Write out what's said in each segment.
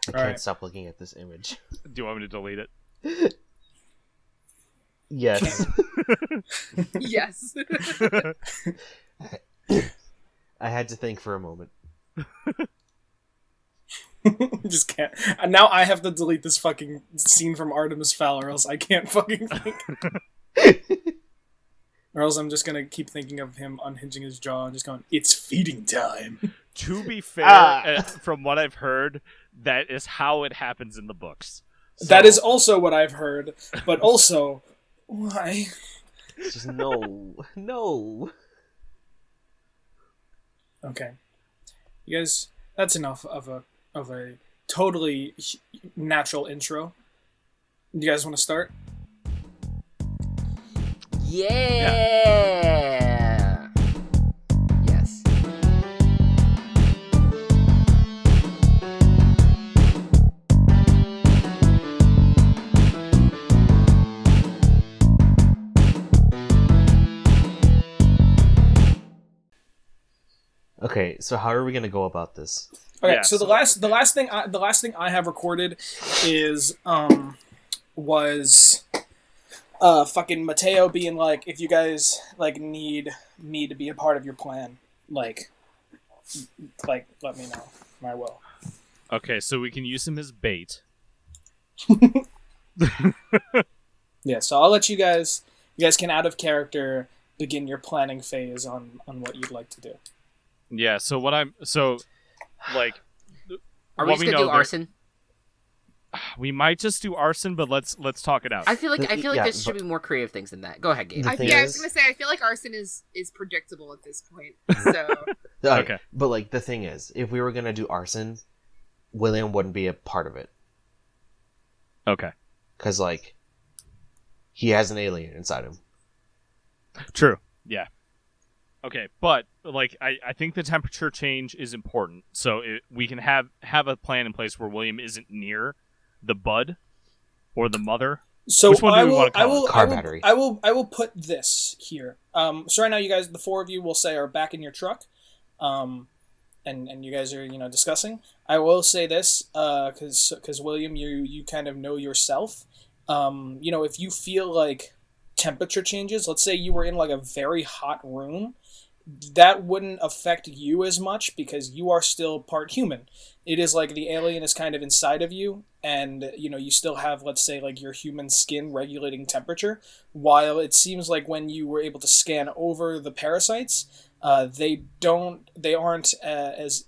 I can't stop looking at this image. Do you want me to delete it? Yes. Yes. I had to think for a moment. Just can't. And now I have to delete this fucking scene from Artemis Fowl, or else I can't fucking think. Or else I'm just gonna keep thinking of him unhinging his jaw and just going, "It's feeding time." To be fair, from what I've heard, that is how it happens in the books. So... That is also what I've heard, but also, why? Just no. Okay, you guys, that's enough of a totally natural intro. You guys want to start? Yeah. Yes. Okay, so how are we gonna go about this? Okay, Yeah, so the last thing I have recorded is was fucking Mateo being like, if you guys like need me to be a part of your plan, like let me know. I will. Okay, so we can use him as bait. Yeah, so I'll let you guys can out of character begin your planning phase on what you'd like to do. Yeah, so what I'm... So, like... Are we what just gonna do arson? We might just do arson, but let's talk it out. I feel like yeah, there should be more creative things than that. Go ahead, Gabe. The thing I was is- gonna say I feel like arson is predictable at this point. So Okay. But like the thing is, if we were gonna do arson, William wouldn't be a part of it. Okay. Because like he has an alien inside him. True. Yeah. Okay, but like I think the temperature change is important, so we can have a plan in place where William isn't near the bud or the mother. So Which one do we want to call it? Car battery. I will put this here. So right now, you guys, the four of you, will say are back in your truck, and you guys are discussing. I will say this, because William, you kind of know yourself. If you feel like temperature changes, let's say you were in like a very hot room, that wouldn't affect you as much because you are still part human. It is like the alien is kind of inside of you, and you still have, let's say, like your human skin regulating temperature, while it seems like when you were able to scan over the parasites, they aren't as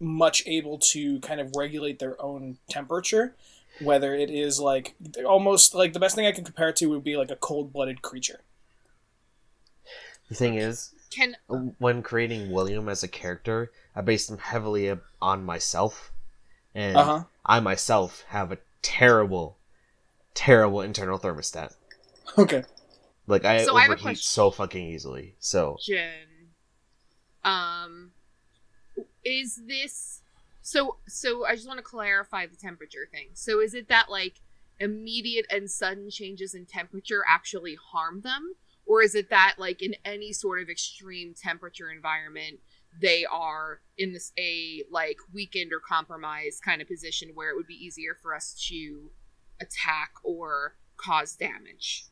much able to kind of regulate their own temperature, whether it is like almost like the best thing I can compare it to would be like a cold-blooded creature. The thing is, when creating William as a character, I based him heavily on myself, and I myself have a terrible, terrible internal thermostat. Okay. Like I So I have a overheat question. so fucking easily. So Jen, is this so? I just want to clarify the temperature thing. So is it that like immediate and sudden changes in temperature actually harm them? Or is it that, like, in any sort of extreme temperature environment, they are in this weakened or compromised kind of position where it would be easier for us to attack or cause damage?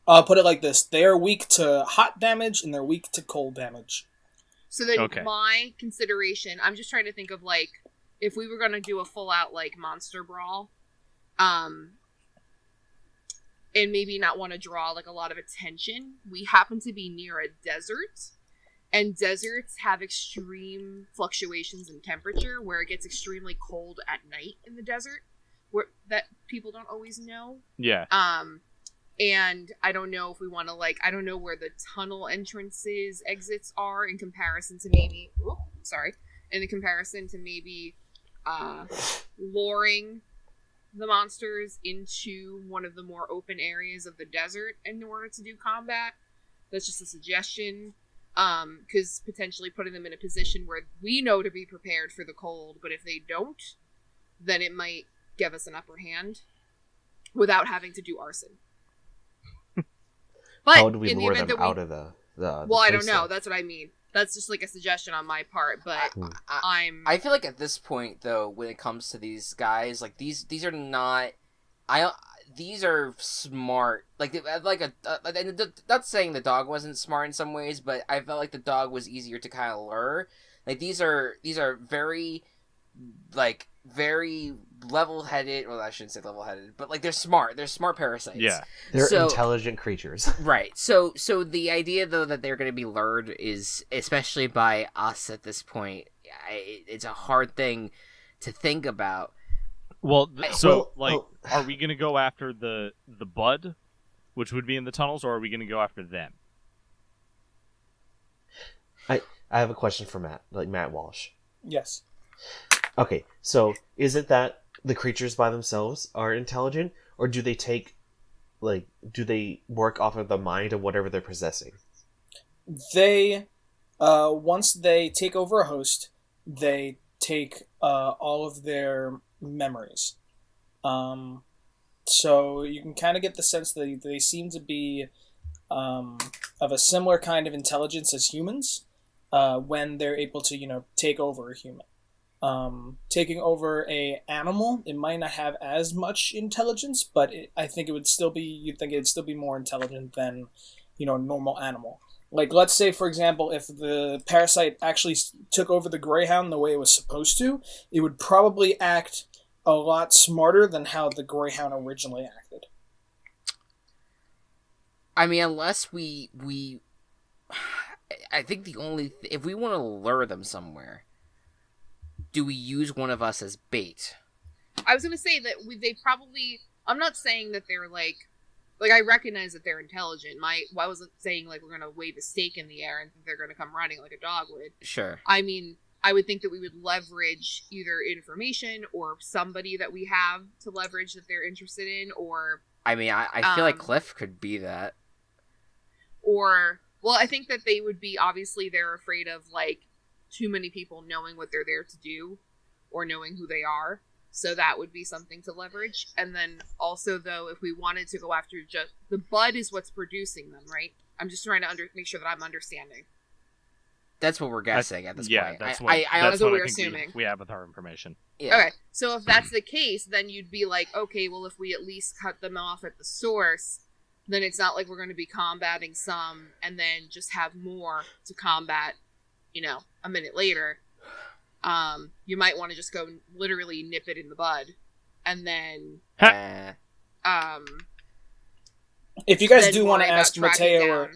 I'll put it like this: they are weak to hot damage and they're weak to cold damage. So then, Okay. my consideration, I'm just trying to think of like if we were gonna do a full out like monster brawl, and maybe not want to draw like a lot of attention. We happen to be near a desert, and deserts have extreme fluctuations in temperature where it gets extremely cold at night in the desert, where that people don't always know. Yeah. And I don't know if we want to I don't know where the tunnel exits are in comparison to maybe luring the monsters into one of the more open areas of the desert in order to do combat. That's just a suggestion. Because potentially putting them in a position where we know to be prepared for the cold, but if they don't, then it might give us an upper hand without having to do arson. But how would we in the lure event them that we, out of the well, I don't place, know. though? That's what I mean. That's just like a suggestion on my part, but I feel like at this point though, when it comes to these guys, like these are not, these are smart. Like not saying the dog wasn't smart in some ways, but I felt like the dog was easier to kind of lure. Like these are very, like very level-headed. Well, I shouldn't say level-headed, but like they're smart. They're smart parasites. Yeah, they're intelligent creatures. Right. So the idea though that they're going to be lured is, especially by us at this point, it's a hard thing to think about. Well, are we going to go after the bud, which would be in the tunnels, or are we going to go after them? I have a question for Matt Walsh. Yes. Okay, so is it that the creatures by themselves are intelligent, or do they work off of the mind of whatever they're possessing? They, once they take over a host, they take all of their memories. So you can kind of get the sense that they seem to be of a similar kind of intelligence as humans when they're able to, take over a human. Taking over a animal, it might not have as much intelligence, but I think it would still be, you'd think it'd still be more intelligent than, a normal animal. Like, let's say, for example, if the parasite actually took over the greyhound the way it was supposed to, it would probably act a lot smarter than how the greyhound originally acted. I mean, unless we I think if we want to lure them somewhere, do we use one of us as bait? I was going to say that they probably... I'm not saying that they're like I recognize that they're intelligent. I wasn't saying like we're going to wave a stake in the air and they're going to come running like a dog would. Sure. I mean, I would think that we would leverage either information or somebody that we have to leverage that they're interested in, or... I mean, I feel like Cliff could be that. Or... Well, I think that they would be... Obviously, they're afraid of, like, too many people knowing what they're there to do or knowing who they are. So that would be something to leverage. And then also, though, if we wanted to go after just... The bud is what's producing them, right? I'm just trying to make sure that I'm understanding. That's what we're guessing at this point. That's what we're assuming. We have with our information. Yeah. Okay, so if that's the case, then you'd be like, okay, well, if we at least cut them off at the source, then it's not like we're going to be combating some and then just have more to combat, a minute later. You might want to just go literally nip it in the bud, and then if you guys do want to ask Mateo,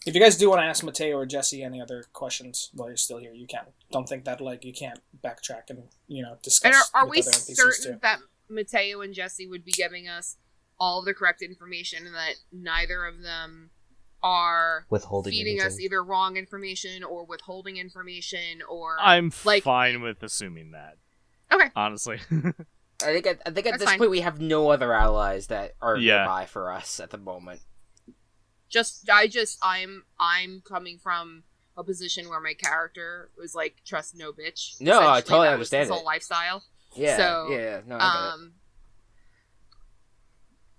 if you guys do want to ask Mateo or Jesse any other questions while you're still here, you can. Don't think that you can't backtrack and discuss. And are we certain that Mateo and Jesse would be giving us all the correct information, and that neither of them are feeding us either wrong information or withholding information, or... I'm fine with assuming that. Okay. Honestly. I think at this point we have no other allies that are nearby for us at the moment. I'm coming from a position where my character was like, trust no bitch. No, I totally understand his whole lifestyle. Yeah. So, yeah. No, I get it.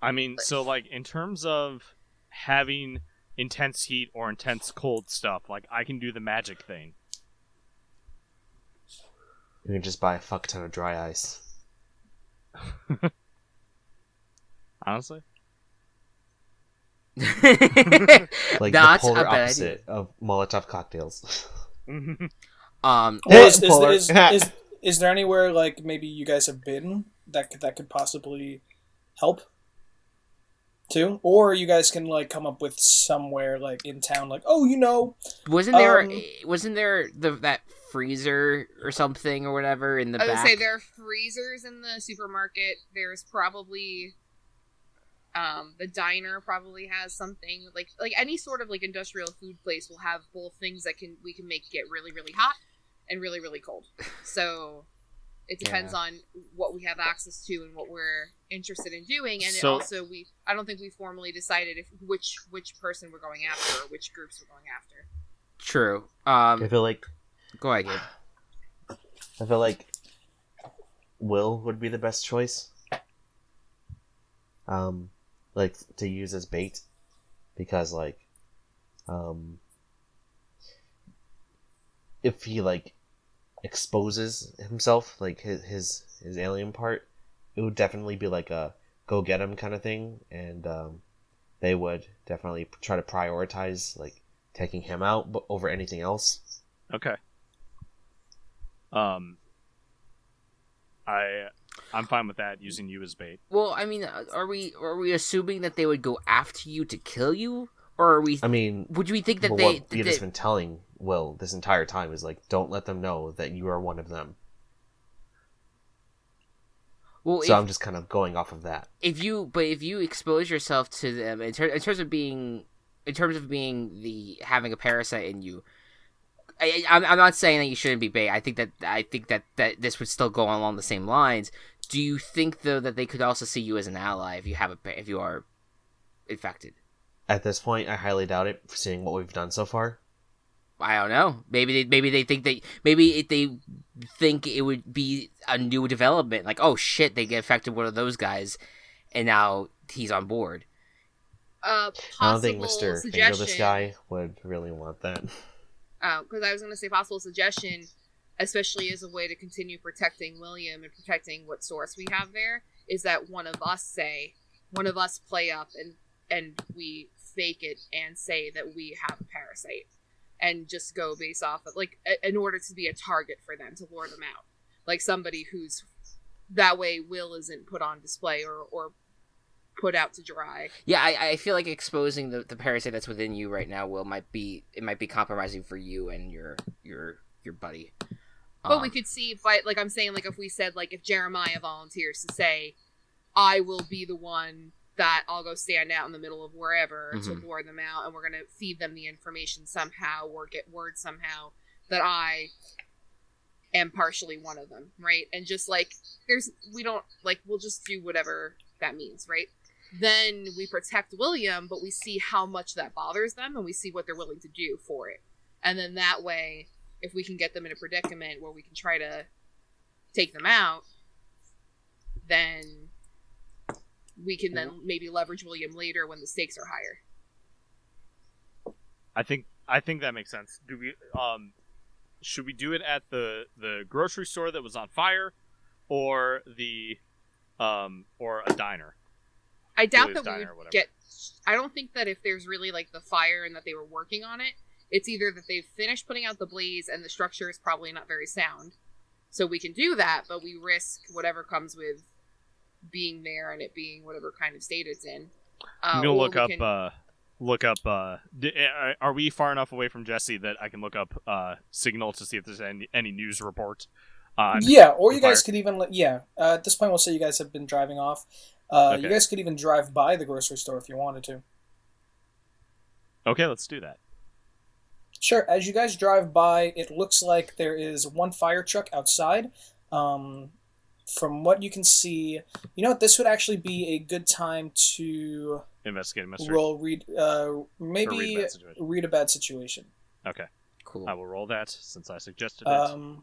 I mean, so like in terms of having intense heat or intense cold stuff, like I can do the magic thing. You can just buy a fuck ton of dry ice. Honestly. Like That's the polar a bad opposite of Molotov cocktails. Is there anywhere like maybe you guys have been that could possibly help too, or you guys can like come up with somewhere like in town, like wasn't there that freezer or something or whatever in the back? I would say there are freezers in the supermarket. There's probably the diner probably has something like any sort of like industrial food place will have both things that we can make get really, really hot and really, really cold. So it depends on what we have access to and what we're interested in doing. And I don't think we formally decided which person we're going after or which groups we're going after. True. I feel like... Go ahead, Gabe. I feel like Will would be the best choice. Like to use as bait, because like if he like exposes himself, like his alien part, it would definitely be like a go get him kind of thing, and they would definitely try to prioritize like taking him out over anything else. Okay. I'm fine with that, using you as bait. Well, I mean, are we assuming that they would go after you to kill you, or are we? I mean, would we think that what Beavis been telling Will this entire time is like, don't let them know that you are one of them. Well, so I'm just kind of going off of that. If you expose yourself to them in terms of being having a parasite in you, I'm not saying that you shouldn't be bait. I think that this would still go along the same lines. Do you think though that they could also see you as an ally if you are infected? At this point, I highly doubt it, seeing what we've done so far. I don't know. Maybe they think it would be a new development. Like, oh shit, they get infected one of those guys, and now he's on board. I don't think Mr. Fango, this guy, would really want that. Because I was going to say possible suggestion, especially as a way to continue protecting William and protecting what source we have there, is that one of us play up and we fake it and say that we have a parasite. And just go based off of, like, in order to be a target for them, to lure them out. Like, somebody who's, that way Will isn't put on display or put out to dry. Yeah, I feel like exposing the parasite that's within you right now, Will, might be compromising for you and your buddy. But we could see, like I'm saying, like, if we said, like, if Jeremiah volunteers to say, I will be the one that I'll go stand out in the middle of wherever to lure them out, and we're going to feed them the information somehow or get word somehow that I am partially one of them, right? And just, like, we'll just do whatever that means, right? Then we protect William, but we see how much that bothers them, and we see what they're willing to do for it. And then that way, if we can get them in a predicament where we can try to take them out, then we can then maybe leverage William later when the stakes are higher. I think that makes sense. Do we should we do it at the grocery store that was on fire, or or a diner? I doubt that we would get. I don't think that if there's really like the fire and that they were working on it, it's either that they've finished putting out the blaze and the structure is probably not very sound, so we can do that, but we risk whatever comes with being there and it being whatever kind of state it's in. I'm gonna look up. Are we far enough away from Jesse that I can look up Signal to see if there's any news report? Yeah, or you guys could even at this point we'll say you guys have been driving off. Okay. You guys could even drive by the grocery store if you wanted to. Okay, let's do that. Sure. As you guys drive by, it looks like there is one fire truck outside. From what you can see, you know what? This would actually be a good time to investigate a mystery. Read a bad situation. Okay, cool. I will roll that since I suggested it.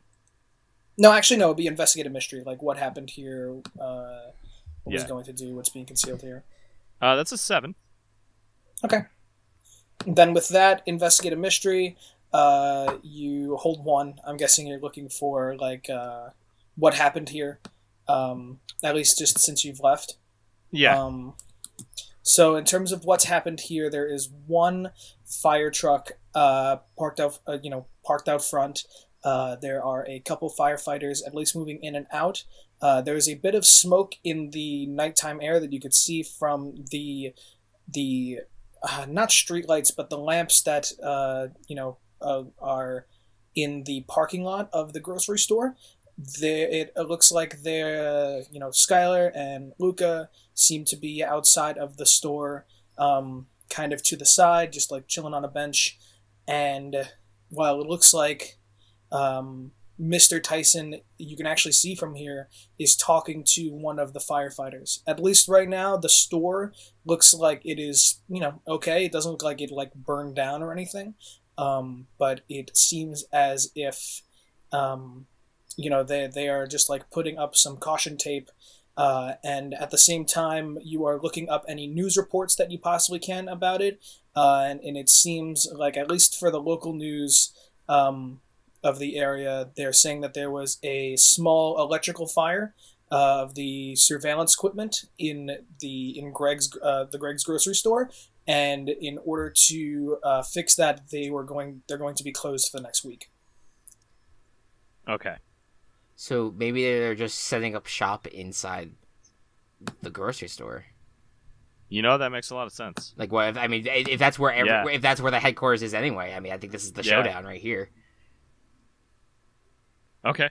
No, actually, no. It'd be investigate a mystery, like what happened here, what was going to do, what's being concealed here. That's a 7. Okay. Then with that, investigate a mystery. You hold 1. I'm guessing you're looking for like what happened here. At least just since you've left. Yeah. So in terms of what's happened here, there is one fire truck parked out front. There are a couple firefighters at least moving in and out. There is a bit of smoke in the nighttime air that you could see from the not streetlights, but the lamps that are in the parking lot of the grocery store. It looks like Skylar and Luca seem to be outside of the store, kind of to the side, just like chilling on a bench. And while it looks like Mr. Tyson, you can actually see from here, is talking to one of the firefighters. At least right now, the store looks like it is, okay. It doesn't look like it burned down or anything, but it seems as if they are just putting up some caution tape, and at the same time you are looking up any news reports that you possibly can about it, and it seems like, at least for the local news, of the area. They're saying that there was a small electrical fire of the surveillance equipment in Greg's grocery store, and in order to fix that, they're going to be closed for the next week. Okay. So maybe they're just setting up shop inside the grocery store. That makes a lot of sense. Like, what? If that's where if that's where the headquarters is anyway. I mean, I think this is the showdown right here. Okay.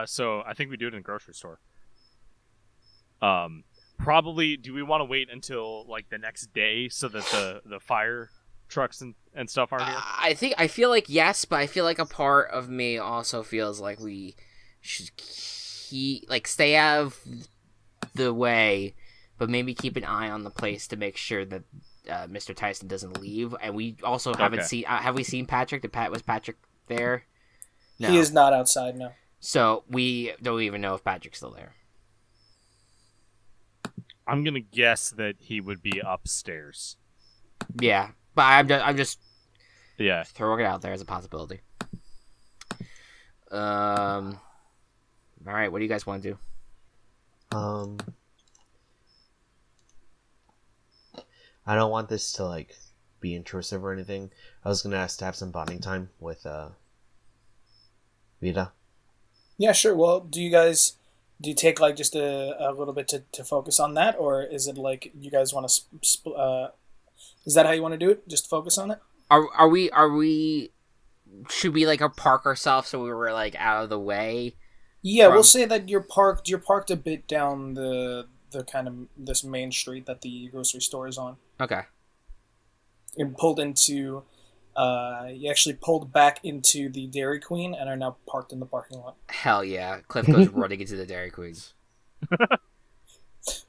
So I think we do it in the grocery store. Probably. Do we want to wait until like the next day so that the fire trucks and stuff aren't here? I feel like yes, but I feel like a part of me also feels like we should stay out of the way, but maybe keep an eye on the place to make sure that Mr. Tyson doesn't leave. And we also haven't seen. Have we seen Patrick? Was Patrick there? No. He is not outside. No. So we don't even know if Patrick's still there. I'm gonna guess that he would be upstairs. Yeah, but I'm just throwing it out there as a possibility. All right, what do you guys want to do? I don't want this to like be intrusive or anything. I was gonna ask to have some bonding time with Vita. Yeah, sure. Well, do you take like just a little bit to focus on that, or is it like you guys want to? Is that how you want to do it? Just focus on it. Are we? Should we like park ourselves so we were like out of the way? Yeah, we'll say that you're parked a bit down the kind of this main street that the grocery store is on. Okay. And pulled into. You actually pulled back into the Dairy Queen and are now parked in the parking lot. Hell yeah. Cliff goes running into the Dairy Queen.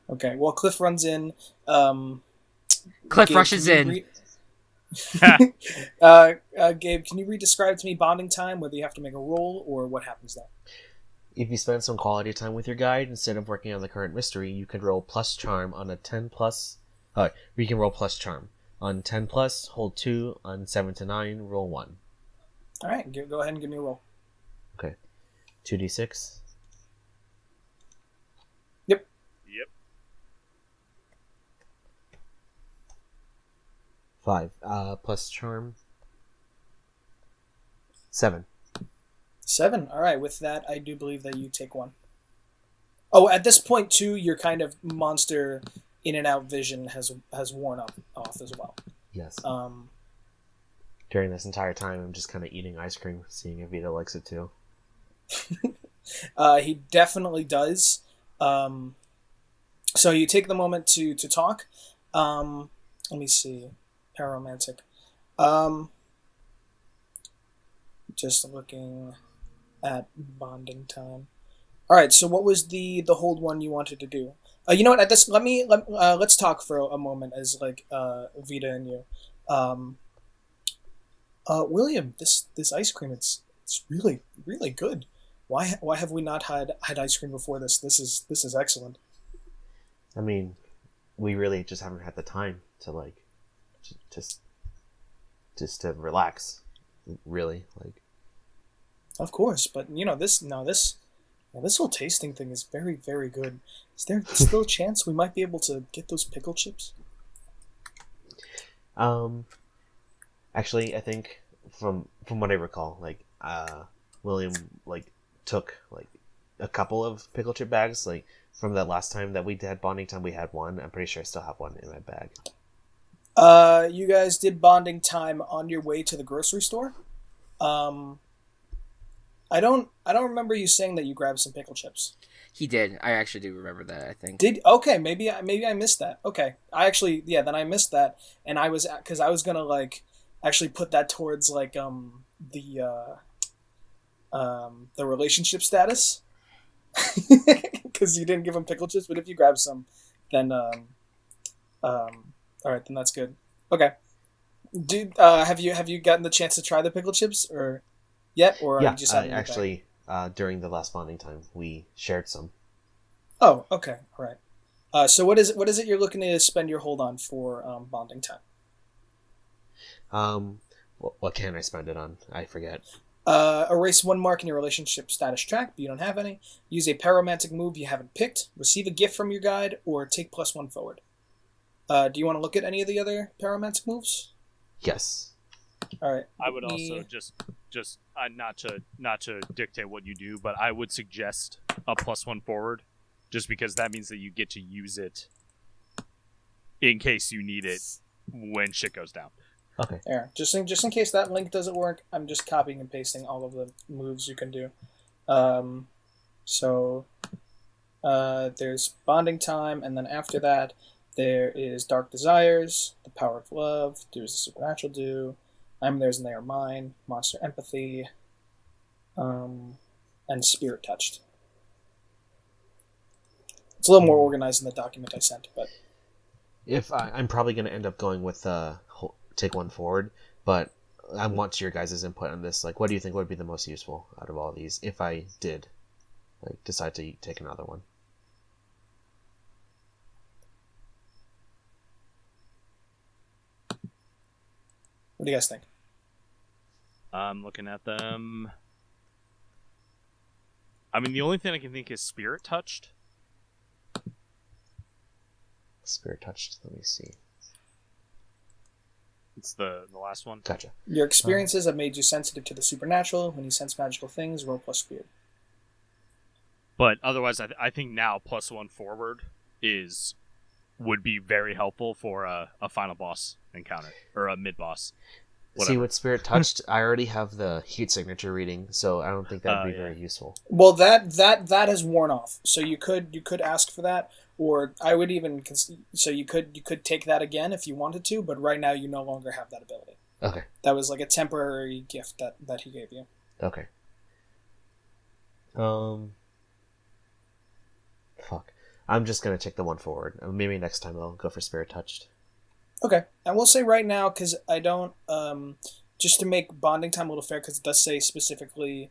Okay, well, Cliff runs in. Cliff rushes in. Gabe, can you re-describe to me bonding time, whether you have to make a roll or what happens then? If you spend some quality time with your guide, instead of working on the current mystery, you can roll plus charm on a 10 plus... you can roll plus charm. On 10 plus, hold 2. On 7 to 9, roll 1. Alright, go ahead and give me a roll. Okay. 2d6. Yep. 5. Plus charm. 7. 7. Alright, with that, I do believe that you take 1. Oh, at this point, too, your kind of monster... in and out vision has worn off as well. Yes. During this entire time, I'm just kind of eating ice cream, seeing if Vito likes it too. He definitely does. So you take the moment to talk. Let me see. Pararomantic. Just looking at bonding time. All right. So what was the hold one you wanted to do? You know what? At this, let's talk for a moment as like Vita and you. William, this ice cream it's really really good. Why have we not had ice cream before this? This is excellent. I mean, we really just haven't had the time to like just to relax. Really, like. Of course, but this whole tasting thing is very, very good. Is there still a chance we might be able to get those pickle chips? Actually, I think from what I recall, like William like took like a couple of pickle chip bags, like from that last time that we had bonding time. We had one. I'm pretty sure I still have one in my bag. You guys did bonding time on your way to the grocery store. I don't remember you saying that you grabbed some pickle chips. He did. I actually do remember that, I think. Okay, maybe I missed that. Okay. Then I missed that, and I was going to like actually put that towards like the relationship status. Cuz you didn't give him pickle chips, but if you grab some, then all right, then that's good. Okay. Dude, have you gotten the chance to try the pickle chips or yet, or yeah, are you just actually during the last bonding time we shared some. Oh, okay, all right. So what is it you're looking to spend your hold on for bonding time? What can I spend it on? I forget. Erase 1 mark in your relationship status track, but you don't have any. Use a pararomantic move you haven't picked. Receive a gift from your guide, or take +1 forward. Do you want to look at any of the other pararomantic moves? Yes. All right. I would also just not to dictate what you do, but I would suggest a +1 forward, just because that means that you get to use it in case you need it when shit goes down. Okay. There. Just in case that link doesn't work, I'm just copying and pasting all of the moves you can do. There's Bonding Time, and then after that, there is Dark Desires, The Power of Love, There's the Supernatural Do, I'm Theirs and They Are Mine, Monster Empathy, and Spirit Touched. It's a little more organized in the document I sent, but... I'm probably going to end up going with take 1 forward, but I want your guys' input on this. Like, what do you think would be the most useful out of all of these if I did decide to take another one? What do you guys think? I'm looking at them. I mean, the only thing I can think is Spirit Touched. Spirit Touched, let me see. It's the last one. Gotcha. Your experiences have made you sensitive to the supernatural. When you sense magical things, roll +Spirit. But otherwise, I think now +1 forward would be very helpful for a final boss encounter, or a mid-boss. Whatever. See, with Spirit Touched, I already have the heat signature reading, so I don't think that would be very useful. Well, that has worn off. So you could ask for that, or I would even so you could take that again if you wanted to, but right now you no longer have that ability. Okay. That was like a temporary gift that he gave you. Okay. Fuck. I'm just gonna take the 1 forward. Maybe next time I'll go for Spirit Touched. Okay, and we'll say right now, because I don't, just to make Bonding Time a little fair, because it does say specifically,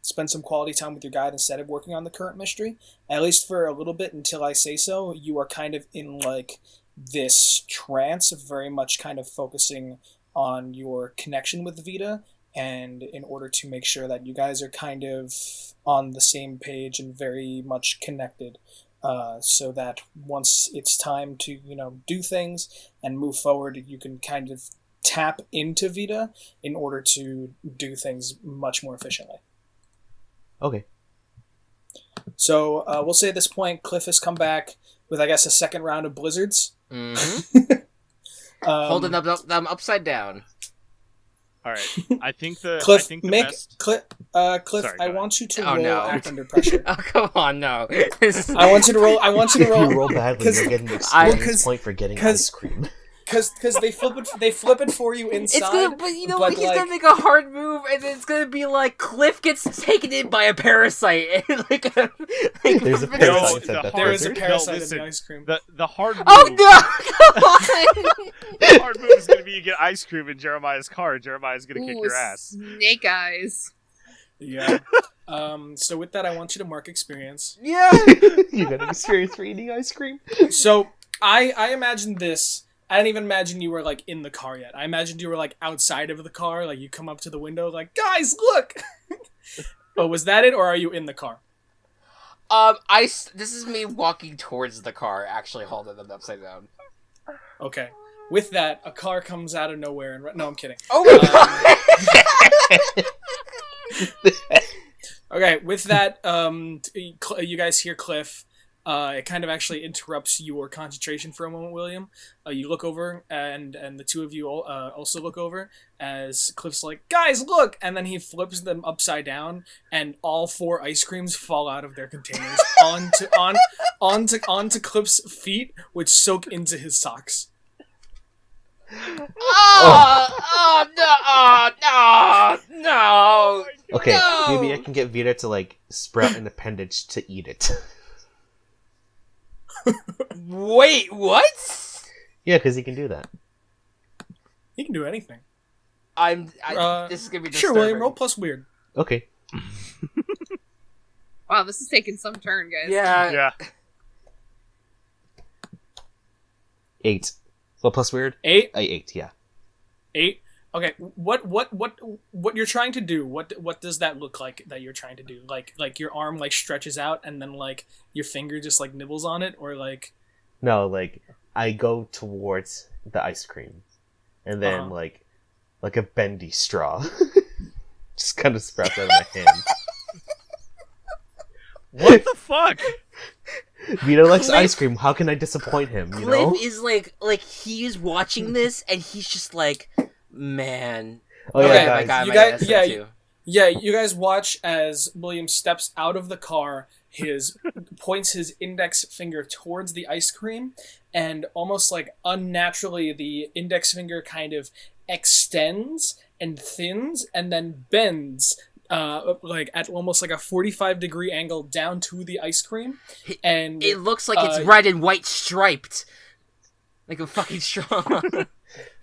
spend some quality time with your guide instead of working on the current mystery, at least for a little bit until I say so. You are kind of in, like, this trance of very much kind of focusing on your connection with Vita, and in order to make sure that you guys are kind of on the same page and very much connected. So that once it's time to, do things and move forward, you can kind of tap into Vita in order to do things much more efficiently. Okay. So we'll say at this point, Cliff has come back with, I guess, a second round of blizzards. Mm-hmm. Holding them upside down. All right. I think the Cliff, best... Cliff, Sorry, I want you to act under pressure. Oh, come on, no. I want you to roll. If you roll badly, you're getting an experience point for getting ice cream. Because they flip it for you inside. But you know what? He's gonna make a hard move, and it's gonna be like Cliff gets taken in by a parasite. There's a parasite. There is a parasite in the ice cream. The hard move. Oh no! Come on! The hard move is gonna be you get ice cream in Jeremiah's car. And Jeremiah's gonna kick your ass. Snake eyes. Yeah. So with that, I want you to mark experience. Yeah. You got an experience for eating ice cream. So I imagined this. I didn't even imagine you were, like, in the car yet. I imagined you were, like, outside of the car. Like, you come up to the window, like, guys, look! But was that it, or are you in the car? This is me walking towards the car, actually holding them upside down. Okay. With that, a car comes out of nowhere and... No, I'm kidding. Oh my god! Okay, with that, you guys hear Cliff. It kind of actually interrupts your concentration for a moment, William. You look over, and the two of you also look over, as Cliff's like, guys, look! And then he flips them upside down, and all 4 ice creams fall out of their containers onto Cliff's feet, which soak into his socks. No! Okay, no! maybe I can get Vita to, like, sprout an appendage to eat it. Wait, what? Yeah, because he can do that. He can do anything. This is gonna be disturbing. Sure, William, roll plus weird. Okay. Wow, this is taking some turn, guys. Yeah. 8. Well, plus weird? 8? 8, yeah. 8? Okay, what you're trying to do? What does that look like that you're trying to do? Like your arm like stretches out and then like your finger just like nibbles on it, or like? No, like I go towards the ice cream, and then like a bendy straw, just kind of sprouts out of my hand. What the fuck? Vito likes ice cream. How can I disappoint him? You know? Cliff is like he's watching this and he's just like, man. Oh yeah, guys. You guys watch as William steps out of the car. Points his index finger towards the ice cream, and almost like unnaturally, the index finger kind of extends and thins, and then bends. Like at almost like a 45-degree angle down to the ice cream, and it looks like it's red and white striped, like a fucking straw.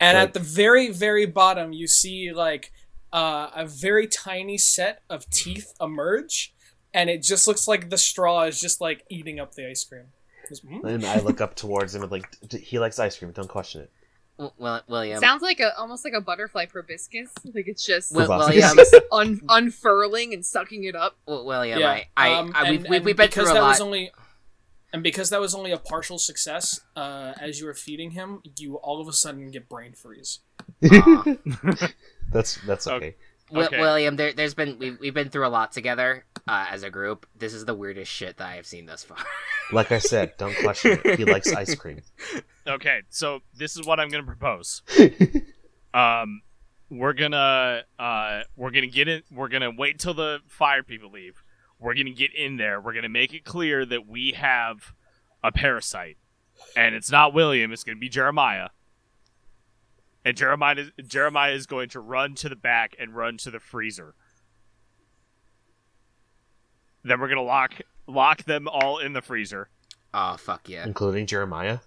And at the very, very bottom, you see like a very tiny set of teeth emerge, and it just looks like the straw is just like eating up the ice cream. And I look up towards him and like, he likes ice cream. Don't question it. William. Sounds like almost like a butterfly proboscis. Like it's just William unfurling and sucking it up. William, yeah. we've been through a lot. And because that was only a partial success, as you were feeding him, you all of a sudden get brain freeze. That's okay. William, we've been through a lot together as a group. This is the weirdest shit that I have seen thus far. Like I said, don't question it. He likes ice cream. Okay, so this is what I'm gonna propose. We're gonna get in. We're gonna wait till the fire people leave. We're gonna get in there. We're gonna make it clear that we have a parasite, and it's not William. It's gonna be Jeremiah. And Jeremiah is going to run to the back and run to the freezer. Then we're gonna lock them all in the freezer. Oh fuck yeah! Including Jeremiah.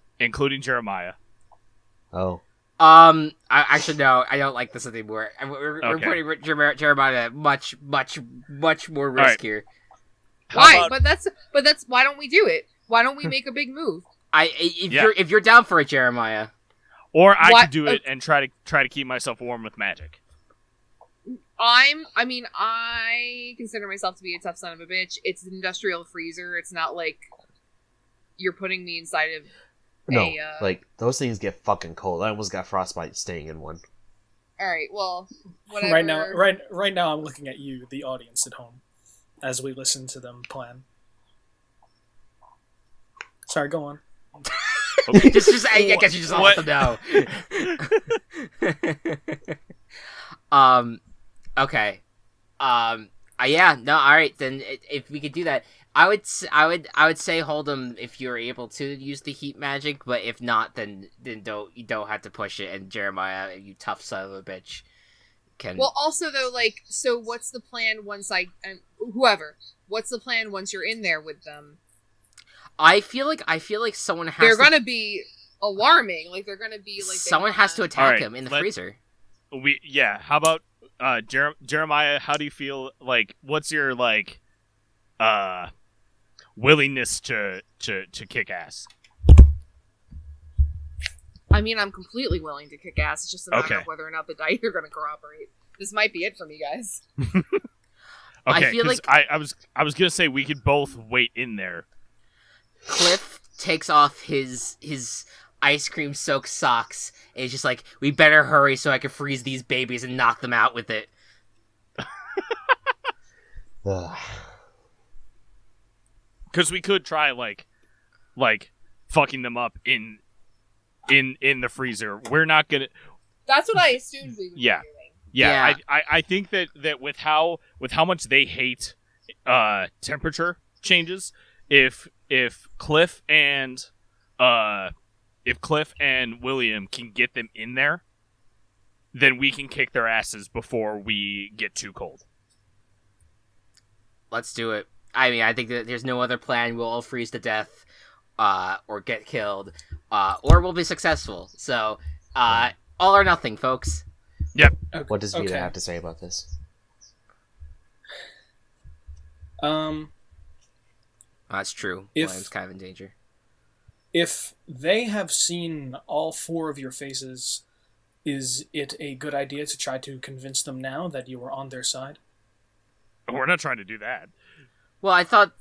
Oh. I actually no, I don't like this anymore. We're putting Jeremiah much more risk here. Why? But that's why don't we do it? Why don't we make a big move? If you're down for it, Jeremiah. Or I could do it and try to keep myself warm with magic. I consider myself to be a tough son of a bitch. It's an industrial freezer. It's not like you're putting me inside of like those things get fucking cold. I almost got frostbite staying in one. All right, well, whatever. Right now, I'm looking at you, the audience at home, as we listen to them plan. Sorry, go on. Okay. I guess you just let them know. Okay. Yeah. No. All right. Then, if we could do that, I would say hold them if you're able to use the heat magic. But if not, then you don't have to push it. And Jeremiah, you tough son of a bitch, can. Well, also though, like, so what's the plan once what's the plan once you're in there with them? I feel like someone has. They're gonna be alarming. Like they're gonna be like someone has to attack him in the freezer. How about Jeremiah? How do you feel? Like, what's your willingness to kick ass? I mean, I'm completely willing to kick ass. It's just a matter of whether or not the dice are going to cooperate. This might be it for me, guys. Okay, I feel like I was gonna say we could both wait in there. Cliff takes off his ice cream soaked socks and is just like, we better hurry so I can freeze these babies and knock them out with it. Because we could try like fucking them up in the freezer. We're not gonna. That's what I assumed we would be doing. Yeah. I think that with how much they hate temperature changes, if Cliff and William can get them in there, then we can kick their asses before we get too cold. Let's do it. I mean, I think that there's no other plan. We'll all freeze to death, or get killed, or we'll be successful. So, all or nothing, folks. Yep. What does Vita have to say about this? That's true. William's kind of in danger. If they have seen all four of your faces, is it a good idea to try to convince them now that you are on their side? We're not trying to do that. Well, I thought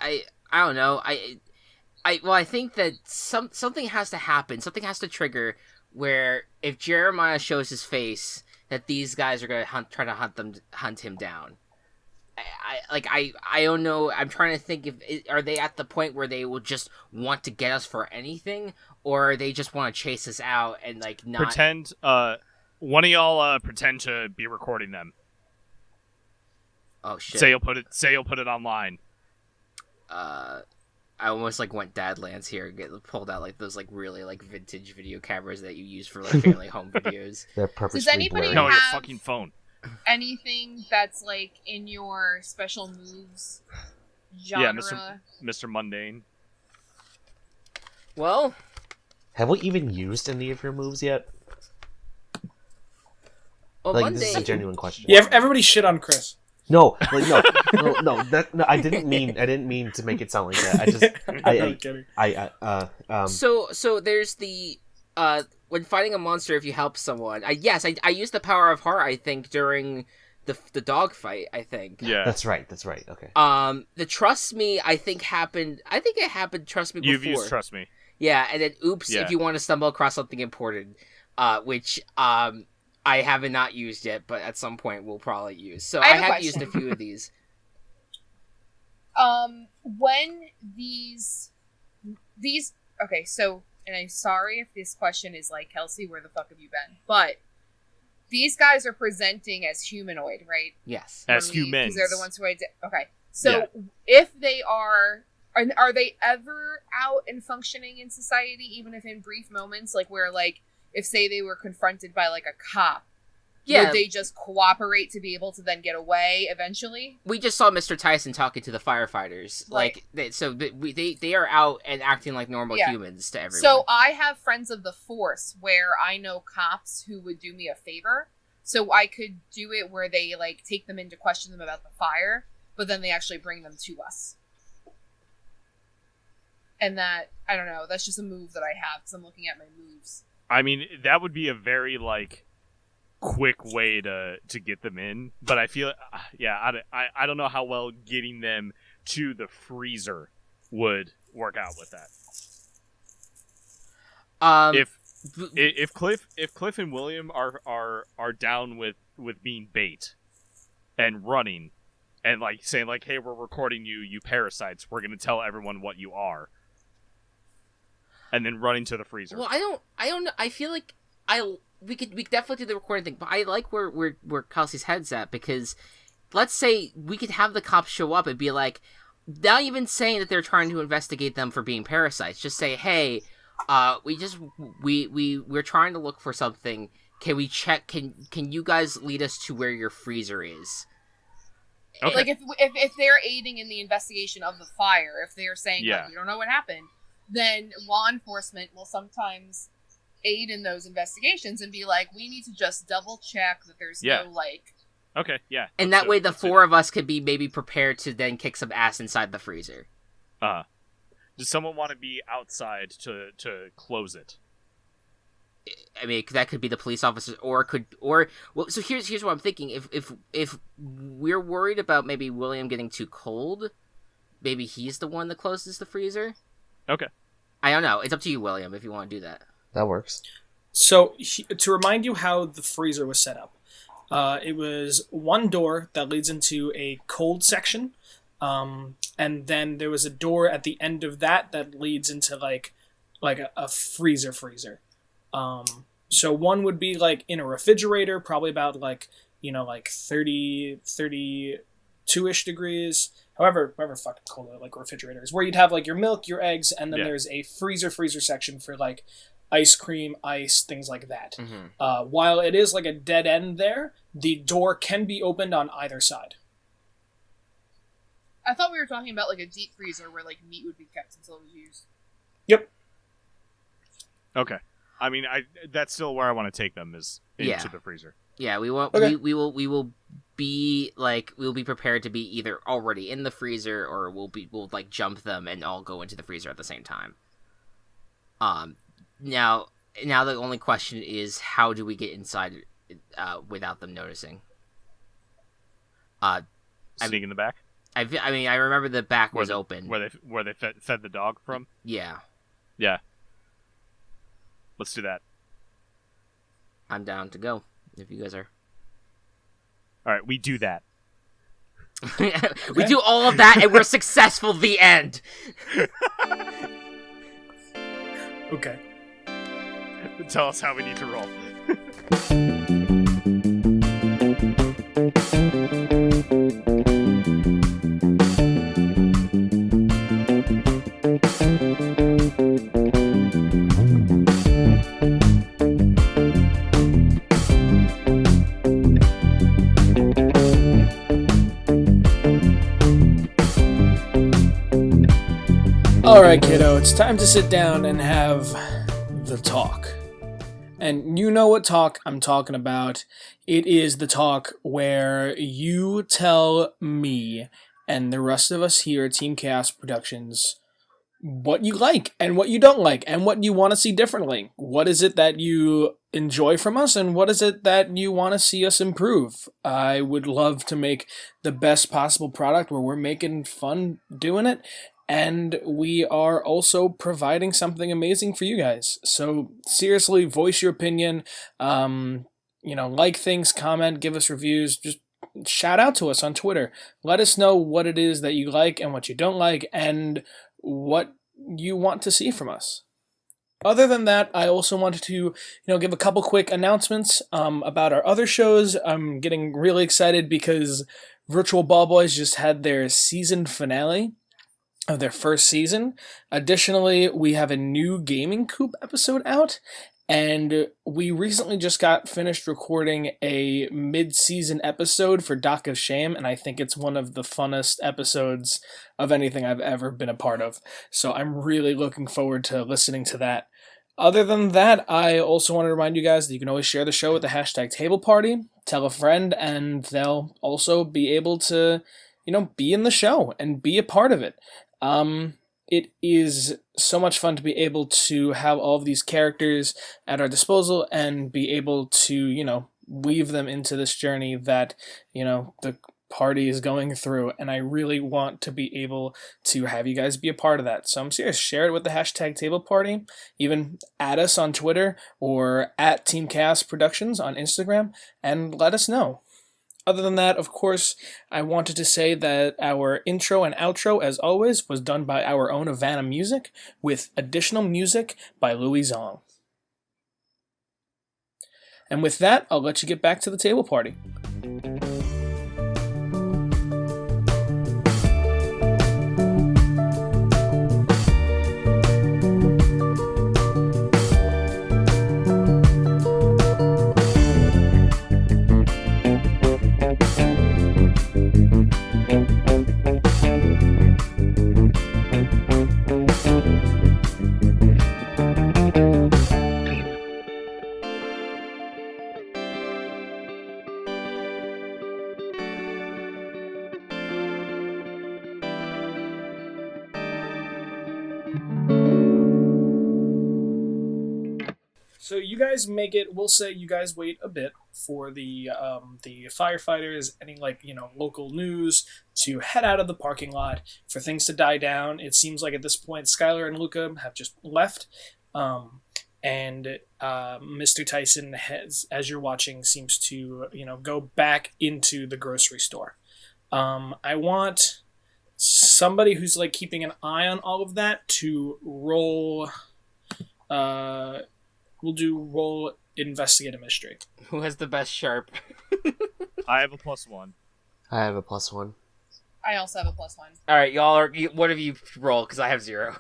I don't know. I think that something has to happen. Something has to trigger where if Jeremiah shows his face, that these guys are going to try to hunt him down. I don't know. I'm trying to think are they at the point where they will just want to get us for anything, or they just want to chase us out and like not pretend. One of y'all pretend to be recording them. Oh shit! Say you'll put it online. I almost like went Dadlands here, pulled out like those like really like vintage video cameras that you use for like family home videos. They're purposely Does anybody blurry. No, your have fucking phone. anything that's like in your special moves genre? Yeah, Mr. Mundane. Well, have we even used any of your moves yet? well Like, Monday... this is a genuine question. Yeah, everybody shit on Chris. No, like no. I didn't mean to make it sound like that. So there's the when fighting a monster, if you help someone, I used the power of heart. I think during the dog fight. I think. Yeah, that's right. Okay. The trust me, I think happened. I think it happened. Trust me. You've before. used trust me. Yeah, and then oops, Yeah. if you want to stumble across something important, which I haven't not used yet, but at some point we'll probably use. So I have used a few of these. When these okay, so, and I'm sorry if this question is like, Kelsey, where the fuck have you been? But these guys are presenting as humanoid, right? Yes. As humans. Because they're the ones who okay. So if they are they ever out and functioning in society, even if in brief moments, like where like if say they were confronted by like a cop, would they just cooperate to be able to then get away eventually? We just saw Mr. Tyson talking to the firefighters. Right. They are out and acting like normal humans to everyone. So I have friends of the force where I know cops who would do me a favor. So I could do it where they like take them in to question them about the fire, but then they actually bring them to us. And that, I don't know, that's just a move that I have because I'm looking at my moves. I mean, that would be a very like quick way to get them in, but I feel I don't know how well getting them to the freezer would work out with that. If Cliff and William are down with being bait and running and like saying like, hey, we're recording you parasites, we're gonna tell everyone what you are, and then running to the freezer. Well, I don't know. I feel like we could definitely do the recording thing, but I like where Kelsey's head's at, because let's say we could have the cops show up and be like, not even saying that they're trying to investigate them for being parasites, just say, hey, we're trying to look for something. Can we check? Can you guys lead us to where your freezer is? Okay. Like if they're aiding in the investigation of the fire, if they're saying like, we don't know what happened, then law enforcement will sometimes aid in those investigations and be like, we need to just double check that there's no like. Okay, yeah. And that way the four of us could be maybe prepared to then kick some ass inside the freezer. Does someone want to be outside to close it? I mean, that could be the police officers, so here's what I'm thinking. If we're worried about maybe William getting too cold, maybe he's the one that closes the freezer. Okay. I don't know. It's up to you, William, if you want to do that. That works. So, to remind you how the freezer was set up, it was one door that leads into a cold section, and then there was a door at the end of that leads into like a freezer. So one would be like in a refrigerator, probably about like 30, 32-ish degrees. However fucking cold like refrigerators, where you'd have like your milk, your eggs, and then there's a freezer section for like ice cream, ice, things like that. Mm-hmm. While it is like a dead end there, the door can be opened on either side. I thought we were talking about like a deep freezer where like meat would be kept until it was used. Yep. Okay. I mean, that's still where I want to take them, is into the freezer. Yeah, we will be like, we'll be prepared to be either already in the freezer, or we'll like jump them and all go into the freezer at the same time. Now now the only question is, how do we get inside without them noticing? Sneak in the back. I mean, I remember the back was open. Where they fed the dog from? Yeah. Yeah. Let's do that. I'm down to go, if you guys are. Alright, we do that. We do all of that, and we're successful, the end! Okay. Tell us how we need to roll. Alright, kiddo, it's time to sit down and have the talk. And you know what talk I'm talking about. It is the talk where you tell me and the rest of us here at Team Chaos Productions what you like and what you don't like and what you want to see differently. What is it that you enjoy from us and what is it that you want to see us improve? I would love to make the best possible product where we're making fun doing it. And we are also providing something amazing for you guys. So seriously, voice your opinion. Like things, comment, give us reviews. Just shout out to us on Twitter. Let us know what it is that you like and what you don't like and what you want to see from us. Other than that, I also wanted to, give a couple quick announcements about our other shows. I'm getting really excited because Virtual Ball Boys just had their season finale of their first season. Additionally, we have a new Gaming Coop episode out, and we recently just got finished recording a mid-season episode for Dock of Shame, and I think it's one of the funnest episodes of anything I've ever been a part of. So I'm really looking forward to listening to that. Other than that, I also want to remind you guys that you can always share the show with the hashtag Table Party, tell a friend, and they'll also be able to, be in the show and be a part of it. It is so much fun to be able to have all of these characters at our disposal and be able to, weave them into this journey that, the party is going through. And I really want to be able to have you guys be a part of that. So I'm serious. Share it with the hashtag Table Party. Even add us on Twitter or at Team Chaos Productions on Instagram and let us know. Other than that, of course, I wanted to say that our intro and outro, as always, was done by our own Havana Music, with additional music by Louis Zong. And with that, I'll let you get back to the table party. So you guys make it. We'll say you guys wait a bit for the firefighters, any local news to head out of the parking lot, for things to die down. It seems like at this point, Skylar and Luca have just left, and Mr. Tyson has, as you're watching, seems to go back into the grocery store. I want somebody who's keeping an eye on all of that to roll. We'll do roll investigate a mystery. Who has the best sharp? I have a +1. I have a +1. I also have a +1. All right, y'all are. What have you roll? Because I have 0.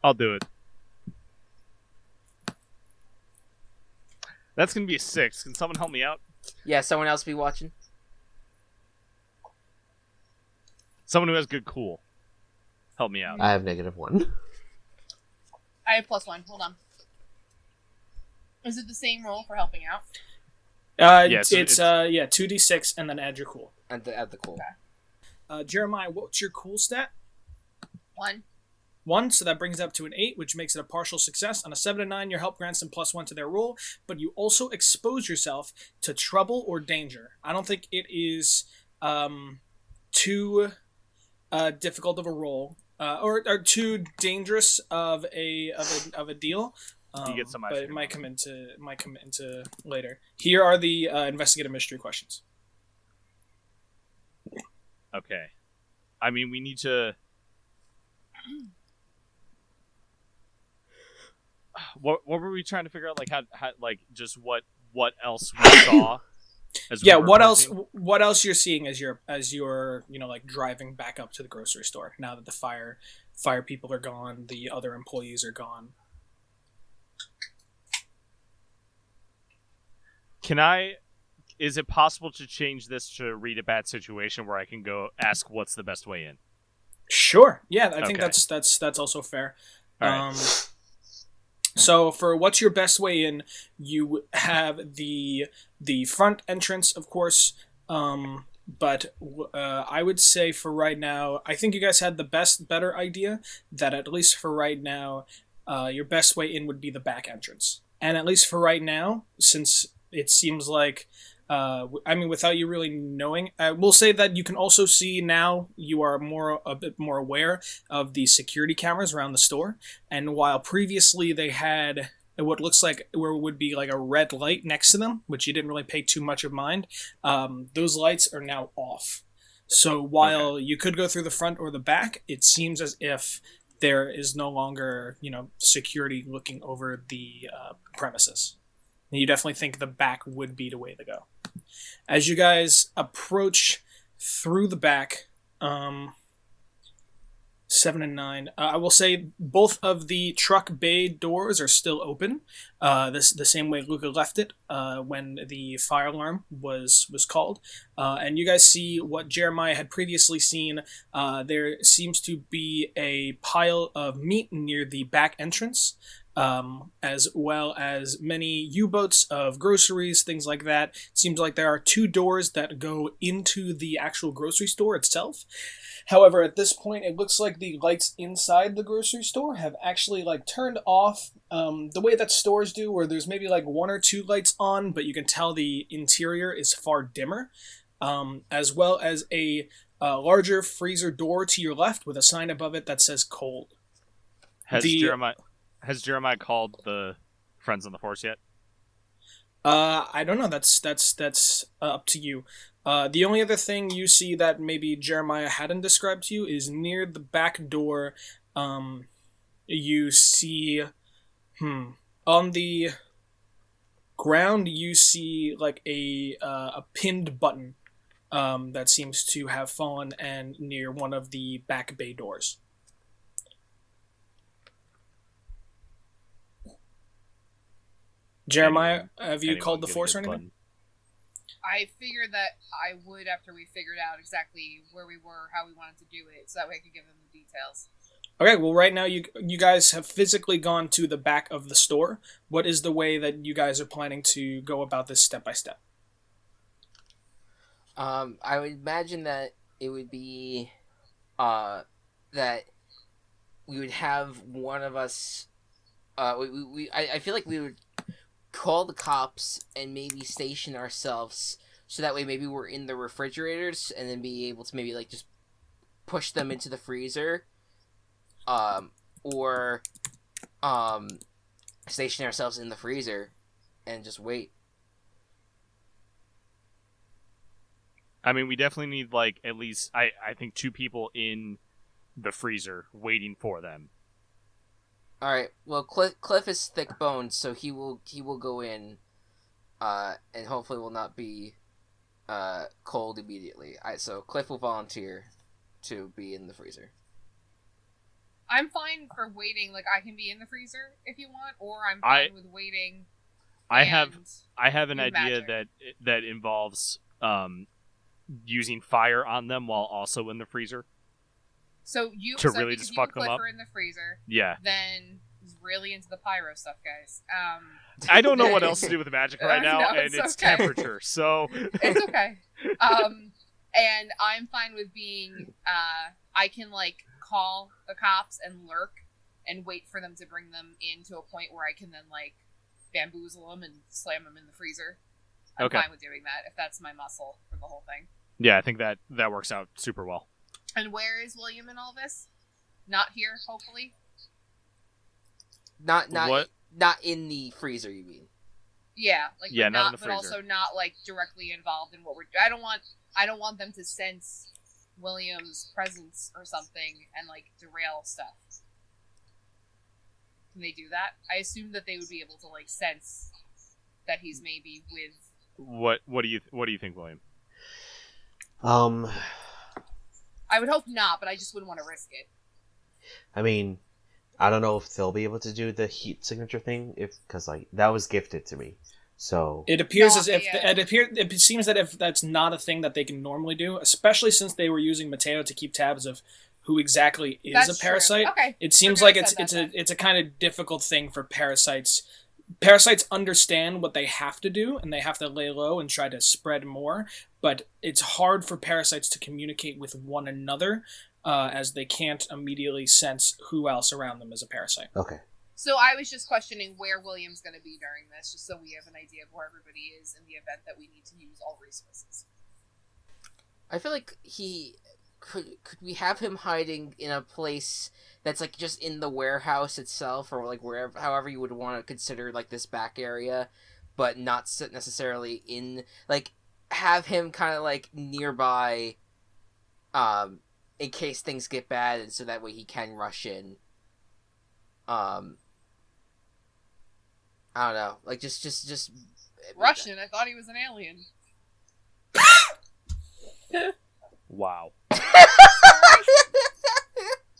I'll do it. That's gonna be a 6. Can someone help me out? Yeah, someone else be watching. Someone who has good cool. Help me out. I have -1. I have +1. Hold on. Is it the same roll for helping out? Yes, it's 2d6 and then add your cool. Add the cool. Okay. Jeremiah, what's your cool stat? 1. 1, so that brings it up to an 8, which makes it a partial success. On a 7 to 9, your help grants them +1 to their roll, but you also expose yourself to trouble or danger. I don't think it is too difficult of a roll, or too dangerous of a deal. You get some, but it might come into later. Here are the investigative mystery questions. Okay, I mean we need to. What were we trying to figure out? Like how like just what else we saw? What else you're seeing as you're like driving back up to the grocery store now that the fire people are gone, the other employees are gone. Is it possible to change this to read a bad situation where I can go ask what's the best way in? Sure. Yeah, I think that's also fair. All right. So for what's your best way in, you have the front entrance, of course. But I would say for right now, I think you guys had the better idea that at least for right now, your best way in would be the back entrance. And at least for right now, since it seems like, without you really knowing, I will say that you can also see now you are a bit more aware of the security cameras around the store. And while previously they had what looks like where would be like a red light next to them, which you didn't really pay too much of mind, those lights are now off. So while you could go through the front or the back, it seems as if there is no longer, security looking over the premises. And you definitely think the back would be the way to go. As you guys approach through the back, 7 and 9, I will say both of the truck bay doors are still open. The same way Luca left it when the fire alarm was called. And you guys see what Jeremiah had previously seen. There seems to be a pile of meat near the back entrance. As well as many U-boats of groceries, things like that. It seems like there are 2 doors that go into the actual grocery store itself. However, at this point, it looks like the lights inside the grocery store have actually turned off the way that stores do, where there's maybe 1 or 2 lights on, but you can tell the interior is far dimmer, as well as a larger freezer door to your left with a sign above it that says cold. Has Jeremiah called the Friends on the Force yet? I don't know. That's up to you. The only other thing you see that maybe Jeremiah hadn't described to you is near the back door. You see, on the ground you see a pinned button that seems to have fallen and near one of the back bay doors. Jeremiah, have you called the Force or anything? I figured that I would after we figured out exactly where we were, how we wanted to do it, so that way I could give them the details. Okay, well right now you guys have physically gone to the back of the store. What is the way that you guys are planning to go about this step by step? I would imagine that it would be that we would have one of us I feel like we would call the cops and maybe station ourselves so that way maybe we're in the refrigerators and then be able to maybe just push them into the freezer, or station ourselves in the freezer and just wait. I mean, we definitely need at least I think 2 people in the freezer waiting for them. All right. Well, Cliff is thick boned, so he will go in, and hopefully will not be cold immediately. So Cliff will volunteer to be in the freezer. I'm fine for waiting. I can be in the freezer if you want, or I'm fine with waiting. I have an idea that involves using fire on them while also in the freezer. So you to really just fuck them up in the freezer. Yeah. Then he's really into the pyro stuff, guys. I don't know what else to do with magic right now, no, and it's okay. Temperature, so it's okay. And I'm fine with being I can like call the cops and lurk and wait for them to bring them in to a point where I can then like bamboozle them and slam them in the freezer. I'm fine with doing that if that's my muscle for the whole thing. Yeah, I think that works out super well. And where is William in all this? Not here, hopefully. Not in the freezer, you mean? Yeah, like not in the freezer. But also not like directly involved in what we're. I don't want them to sense William's presence or something and like derail stuff. Can they do that? I assume that they would be able to like sense that he's maybe with. What do you think, William? I would hope not, but I just wouldn't want to risk it. I mean, I don't know if they'll be able to do the heat signature thing, because like that was gifted to me. So it appears it seems that if that's not a thing that they can normally do, especially since they were using Mateo to keep tabs of who exactly is that's a parasite. Okay. It seems like it's a kind of difficult thing for parasites. Parasites understand what they have to do, and they have to lay low and try to spread more, but it's hard for parasites to communicate with one another, as they can't immediately sense who else around them is a parasite. Okay. So I was just questioning where William's going to be during this, just so we have an idea of where everybody is in the event that we need to use all resources. I feel like could we have him hiding in a place that's like just in the warehouse itself, or like wherever, however you would want to consider like this back area, but not necessarily in, like, have him kind of like nearby, in case things get bad, and so that way he can rush in. I don't know, like just Russian. I thought he was an alien. Wow.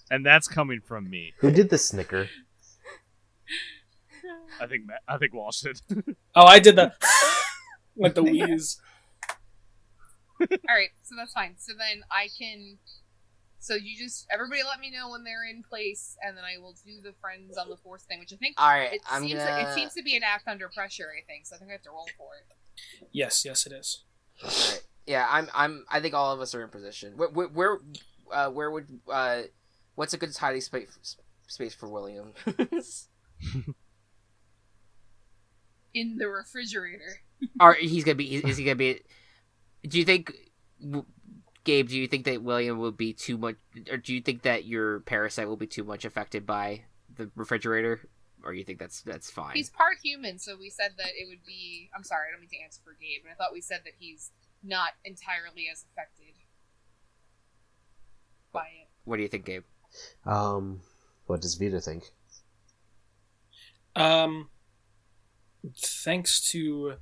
And that's coming from me. Who did the snicker? I think Walsh did. Oh, I did the with the wheeze. All right, so that's fine. So then I can. So you just everybody let me know when they're in place, and then I will do the friends on the fourth thing, which I think. All right, it seems to be an act under pressure. I think so. I think I have to roll for it. Yes, it is. All right. Yeah, I think all of us are in position. Where would what's a good hiding space for William? In the refrigerator. Is he gonna be? Do you think, Gabe? Do you think that William will be too much, or do you think that your parasite will be too much affected by the refrigerator, or you think that's fine? He's part human, so we said that it would be. I'm sorry, I don't mean to answer for Gabe, but I thought we said that he's not entirely as affected by it. What do you think, Gabe? What does Vita think? Thanks to,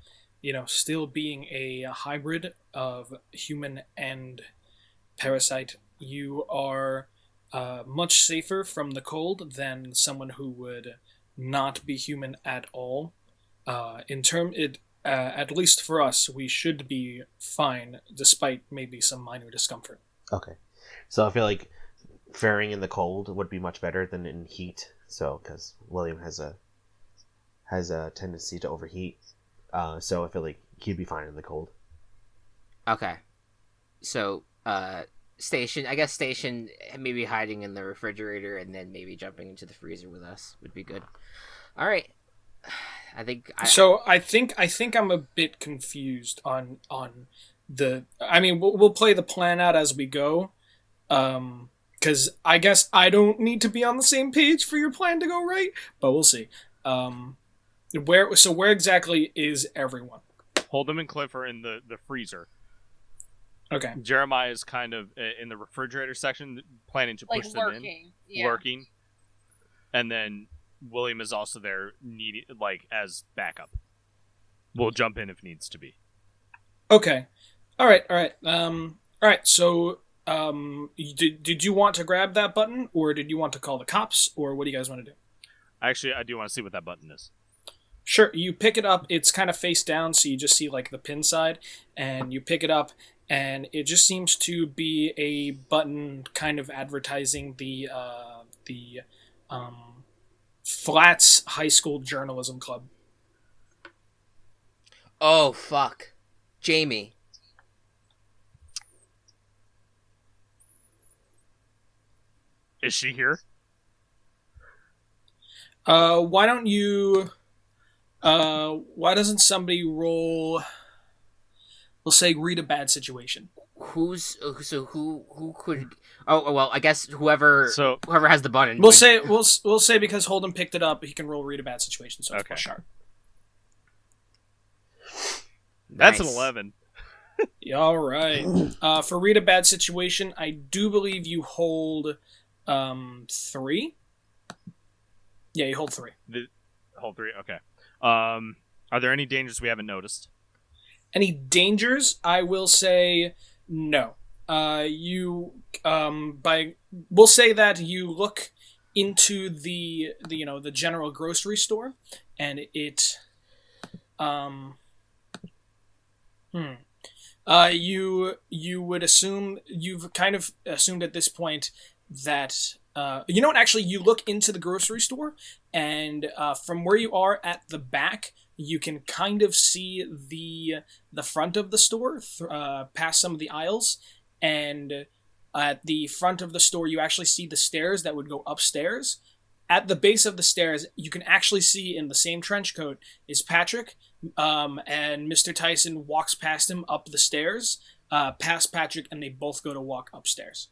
still being a hybrid of human and parasite, you are much safer from the cold than someone who would not be human at all. At least for us, we should be fine, despite maybe some minor discomfort. Okay. So I feel like faring in the cold would be much better than in heat. So, because William has a tendency to overheat. So I feel like he'd be fine in the cold. Okay. So, Station maybe hiding in the refrigerator and then maybe jumping into the freezer with us would be good. All right. I think I'm a bit confused on the. I mean, we'll play the plan out as we go, because I guess I don't need to be on the same page for your plan to go right, but we'll see. Where exactly is everyone? Hold'em and Cliff are in the freezer. Okay. Jeremiah is kind of in the refrigerator section, planning to push them in, lurking, and then William is also there, as backup. We'll jump in if needs to be. Okay. All right. All right. So, did you want to grab that button, or did you want to call the cops, or what do you guys want to do? Actually, I do want to see what that button is. Sure. You pick it up. It's kind of face down, so you just see like the pin side, and you pick it up, and it just seems to be a button kind of advertising the Flats High School Journalism Club. Oh, fuck. Jamie. Is she here? Why don't you? Why doesn't somebody roll? We'll say read a bad situation. Who could? Oh well, I guess whoever has the button. We'll say because Holden picked it up, he can roll read a bad situation. So it's sharp. That's an 11. All right. For read a bad situation, I do believe you hold 3. Yeah, you hold 3. Hold 3. Okay. Are there any dangers we haven't noticed? Any dangers? I will say no. We'll say that you look into the general grocery store, and it you would assume, you've kind of assumed at this point that you know what, actually you look into the grocery store, and from where you are at the back, you can kind of see the front of the store past some of the aisles, and at the front of the store you actually see the stairs that would go upstairs. At the base of the stairs, you can actually see in the same trench coat is Patrick, and Mr. Tyson walks past him up the stairs, past Patrick, and they both go to walk upstairs.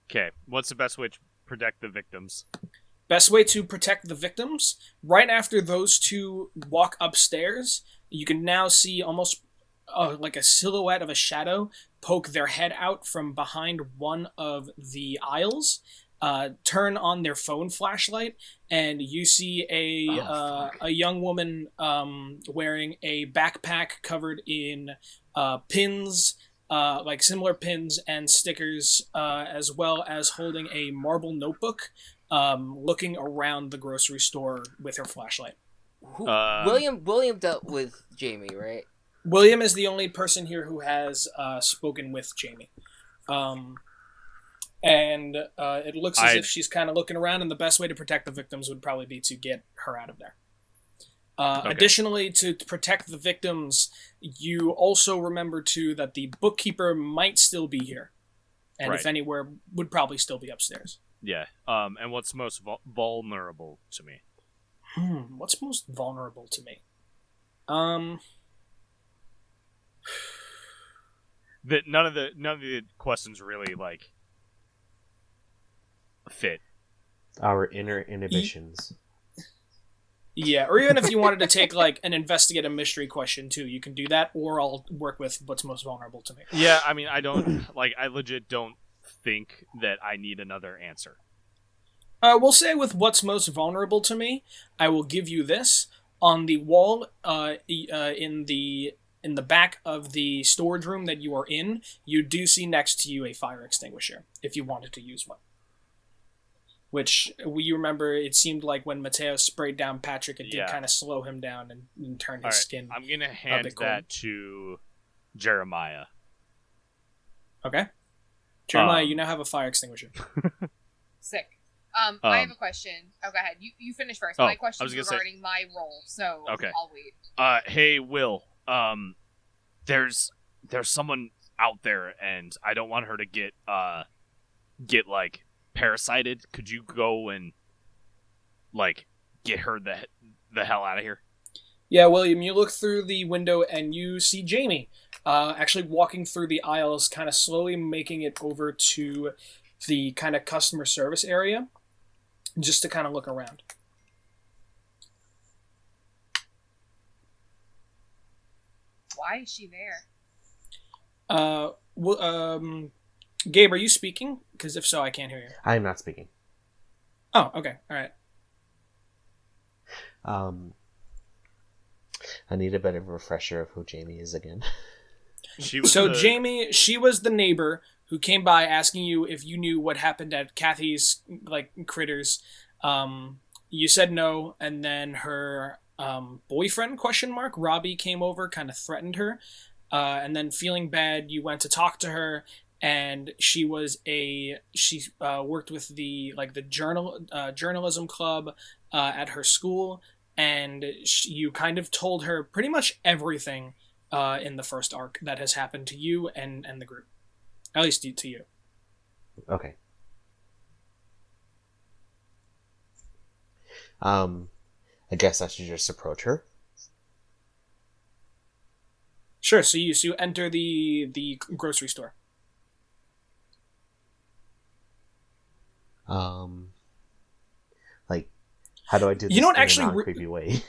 Okay, what's the best way to protect the victims? Best way to protect the victims, right after those two walk upstairs, you can now see almost like a silhouette of a shadow poke their head out from behind one of the aisles, turn on their phone flashlight, and you see a young woman wearing a backpack covered in pins, like similar pins and stickers, as well as holding a marble notebook, looking around the grocery store with her flashlight. William dealt with Jamie, right? William is the only person here who has spoken with Jamie. And it looks as if she's kind of looking around, and the best way to protect the victims would probably be to get her out of there. Okay. Additionally, to protect the victims, you also remember, too, that the bookkeeper might still be here. And if anywhere, would probably still be upstairs. Yeah. And what's most vulnerable to me? What's most vulnerable to me? That none of the questions really fit. Our inner inhibitions. Yeah, or even if you wanted to take an investigate a mystery question too, you can do that, or I'll work with what's most vulnerable to me. Yeah, I mean, I don't I legit don't think that I need another answer. We'll say with what's most vulnerable to me, I will give you this. On the wall, in the back of the storage room that you are in, you do see next to you a fire extinguisher, if you wanted to use one. Which, you remember, it seemed like when Mateo sprayed down Patrick, it did kind of slow him down and turn his skin. I'm going to hand that to Jeremiah. Okay. Jeremiah, you now have a fire extinguisher. Sick. I have a question. Oh, go ahead. You finish first. My question is regarding my role, so okay. I'll wait. Hey, Will. There's someone out there, and I don't want her to get parasited. Could you go and get her the hell out of here? Yeah, William, you look through the window and you see Jamie actually walking through the aisles, kind of slowly making it over to the kind of customer service area, just to kind of look around. Why is she there? Gabe, are you speaking? Because if so, I can't hear you. I am not speaking. Oh, okay. All right. I need a bit of a refresher of who Jamie is again. Jamie, she was the neighbor who came by asking you if you knew what happened at Kathy's critters. You said no, and then her boyfriend, Robbie, came over, kind of threatened her, and then feeling bad, you went to talk to her, and she worked with the journalism club at her school, and you kind of told her pretty much everything in the first arc that has happened to you and the group, at least to you. Okay. I guess I should just approach her. Sure. So you enter the grocery store. Like, how do I do this in a non-creepy way?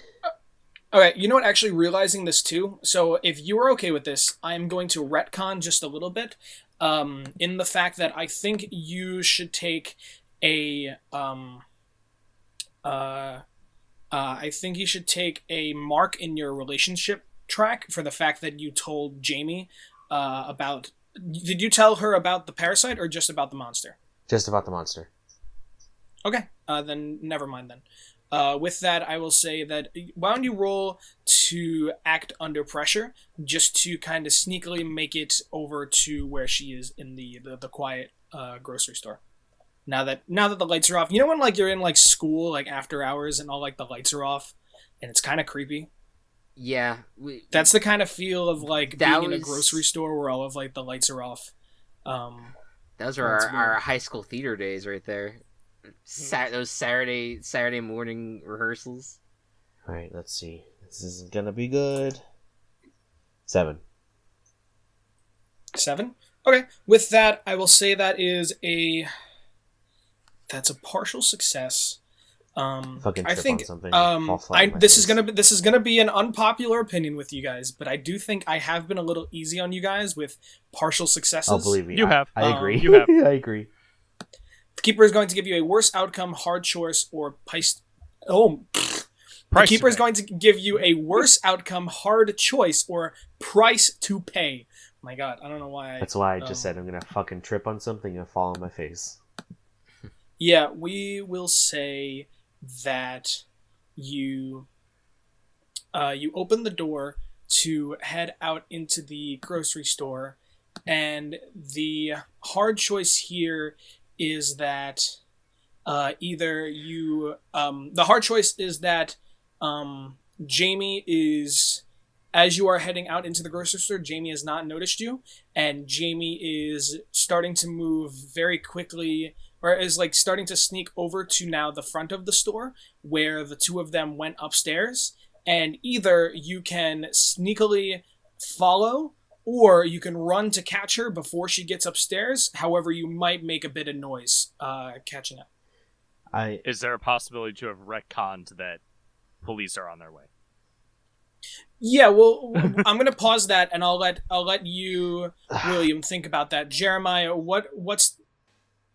Okay, you know what? Actually, realizing this too. So, if you are okay with this, I'm going to retcon just a little bit, in the fact that I think you should take a I think you should take a mark in your relationship track for the fact that you told Jamie about. Did you tell her about the parasite or just about the monster? Just about the monster. Okay, then never mind then. With that, I will say that why don't you roll to act under pressure, just to kind of sneakily make it over to where she is in the quiet grocery store. Now that the lights are off, you know when like you're in like school like after hours and all like the lights are off, and it's kind of creepy. Yeah, that's the kind of feel of like being in a grocery store where all of like the lights are off. Those are our high school theater days right there. Those Saturday morning rehearsals. All right, let's see. This isn't gonna be good. 7. 7? Okay. With that, I will say that's a partial success. Fucking I trip think on something. this is gonna be an unpopular opinion with you guys, but I do think I have been a little easy on you guys with partial successes. Oh, believe me, you have. I agree. You have. I agree. The keeper is going to give you a worse outcome, hard choice, or The keeper is going to give you a worse outcome, hard choice, or price to pay. My God, I don't know why. That's why I just said I'm gonna fucking trip on something and fall on my face. Yeah, we will say that you open the door to head out into the grocery store, and the hard choice here is that the hard choice is that Jamie is, as you are heading out into the grocery store, Jamie has not noticed you, and Jamie is starting to move very quickly, or is like starting to sneak over to now the front of the store where the two of them went upstairs, and either you can sneakily follow or you can run to catch her before she gets upstairs. However, you might make a bit of noise catching up. Is there a possibility to have retconned that police are on their way? Yeah, well, I'm gonna pause that, and I'll let you, William, think about that. Jeremiah, what's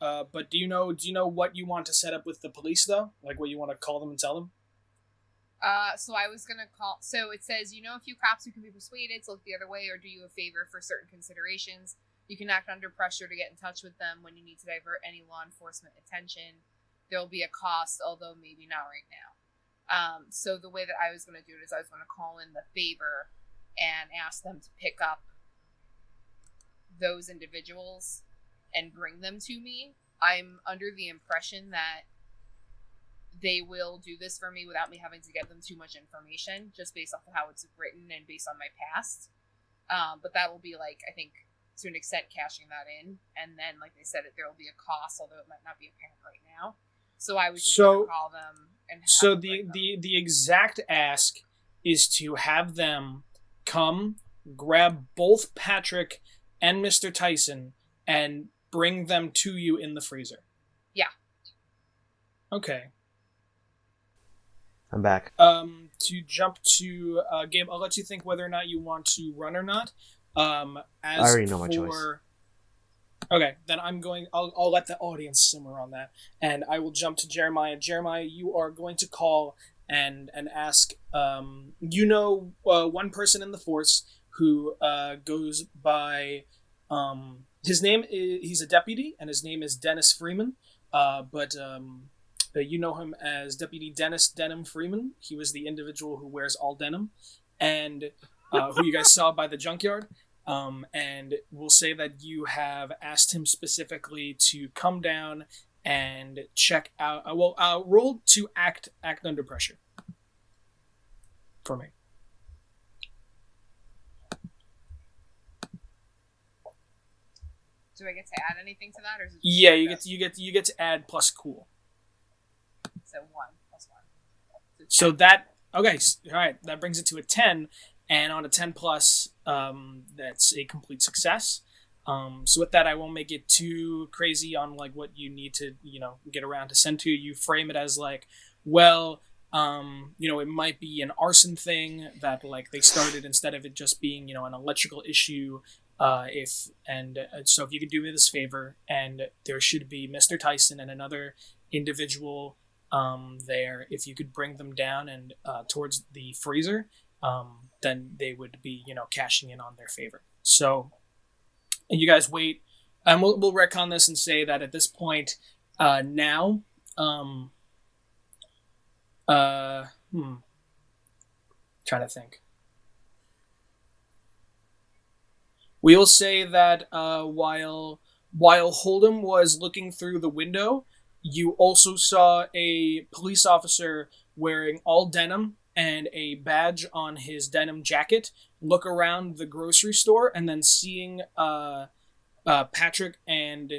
but do you know what you want to set up with the police though? Like what you want to call them and tell them? So I was gonna call. So it says, a few cops who can be persuaded to look the other way or do you a favor for certain considerations. You can act under pressure to get in touch with them when you need to divert any law enforcement attention. There will be a cost, although maybe not right now. So the way that I was gonna do it is I was gonna call in the favor and ask them to pick up those individuals and bring them to me. I'm under the impression that they will do this for me without me having to give them too much information, just based off of how it's written and based on my past. But that will be like, I think, to an extent, cashing that in. And then, like they said, there will be a cost, although it might not be apparent right now. So I was just going to call them. And so the exact ask is to have them come, grab both Patrick and Mr. Tyson, and bring them to you in the freezer. Yeah. Okay. I'm back. To jump to Gabe, I'll let you think whether or not you want to run or not. I already know my choice. Okay, then I'll let the audience simmer on that, and I will jump to Jeremiah. Jeremiah, you are going to call and ask. One person in the force who goes by. His name is, he's a deputy, and his name is Dennis Freeman. But you know him as Deputy Dennis Denham Freeman. He was the individual who wears all denim, and who you guys saw by the junkyard. And we'll say that you have asked him specifically to come down and check out. Roll to act under pressure for me. Do I get to add anything to that, or is it you get to add plus cool. So 1 + 1. So that okay, all right. That brings it to a 10, and on a 10 plus, that's a complete success. So with that, I won't make it too crazy on like what you need to get around to send to you. You frame it as like, well, it might be an arson thing that like they started instead of it just being an electrical issue. So if you could do me this favor, and there should be Mr. Tyson and another individual there. If you could bring them down and towards the freezer, then they would be cashing in on their favor. So you guys wait, and we'll retcon this and say that at this point now. Trying to think. We'll say that while Hold'em was looking through the window, you also saw a police officer wearing all denim and a badge on his denim jacket look around the grocery store, and then seeing Patrick and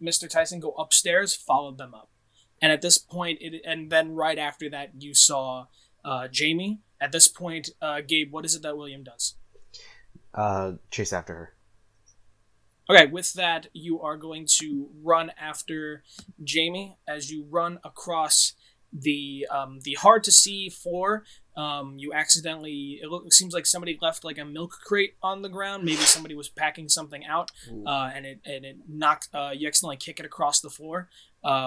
Mr. Tyson go upstairs, followed them up. And at this point, and then right after that, you saw Jamie. At this point, Gabe, what is it that William does? Chase after her. Okay, with that, you are going to run after Jamie as you run across the hard-to-see floor. You accidentally... It seems like somebody left like a milk crate on the ground. Maybe somebody was packing something out, and it knocked... you accidentally kick it across the floor,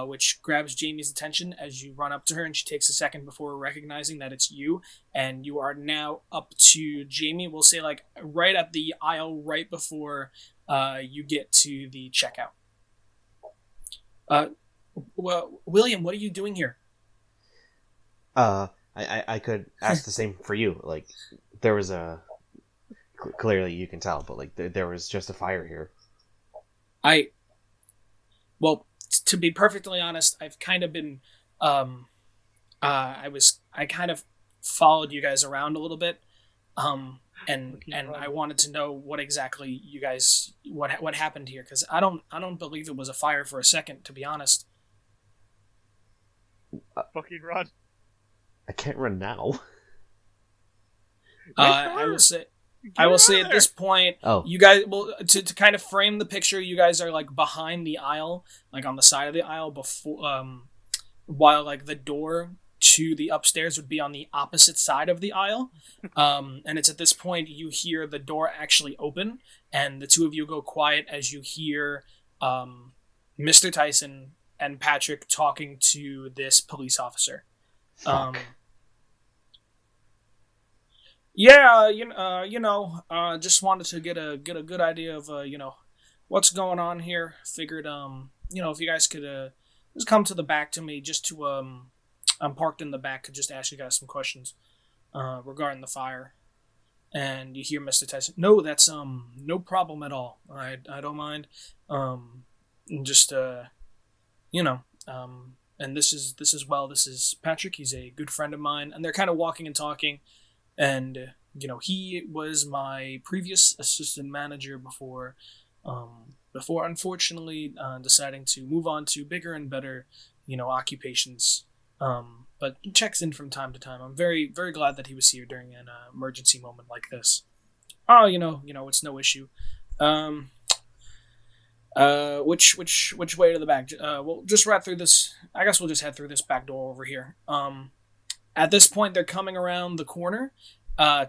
which grabs Jamie's attention as you run up to her, and she takes a second before recognizing that it's you, and you are now up to Jamie. We'll say like right at the aisle right before you get to the checkout. Well, William, what are you doing here? I could ask the same for you. Like, there was clearly you can tell, but like there was just a fire here. Well, to be perfectly honest, I've kind of been, I kind of followed you guys around a little bit, and I wanted to know what exactly you guys, what happened here, because I don't believe it was a fire for a second, to be honest. Fucking run. I can't run now. I will say at this point, you guys, well, to kind of frame the picture, you guys are like behind the aisle, like on the side of the aisle before, while like the door to the upstairs would be on the opposite side of the aisle. And it's at this point you hear the door actually open, and the two of you go quiet as you hear Mr. Tyson and Patrick talking to this police officer. Yeah, just wanted to get a good idea of what's going on here. Figured if you guys could just come to the back to me, just to I'm parked in the back, could just ask you guys some questions regarding the fire. And you hear Mr. Tyson, no, that's no problem at all. I don't mind. Just and this is Patrick. He's a good friend of mine, and they're kind of walking and talking. And he was my previous assistant manager before unfortunately deciding to move on to bigger and better occupations. But he checks in from time to time. I'm very, very glad that he was here during an emergency moment like this. Oh, it's no issue. Which way to the back? We'll just right through this. I guess we'll just head through this back door over here. At this point, they're coming around the corner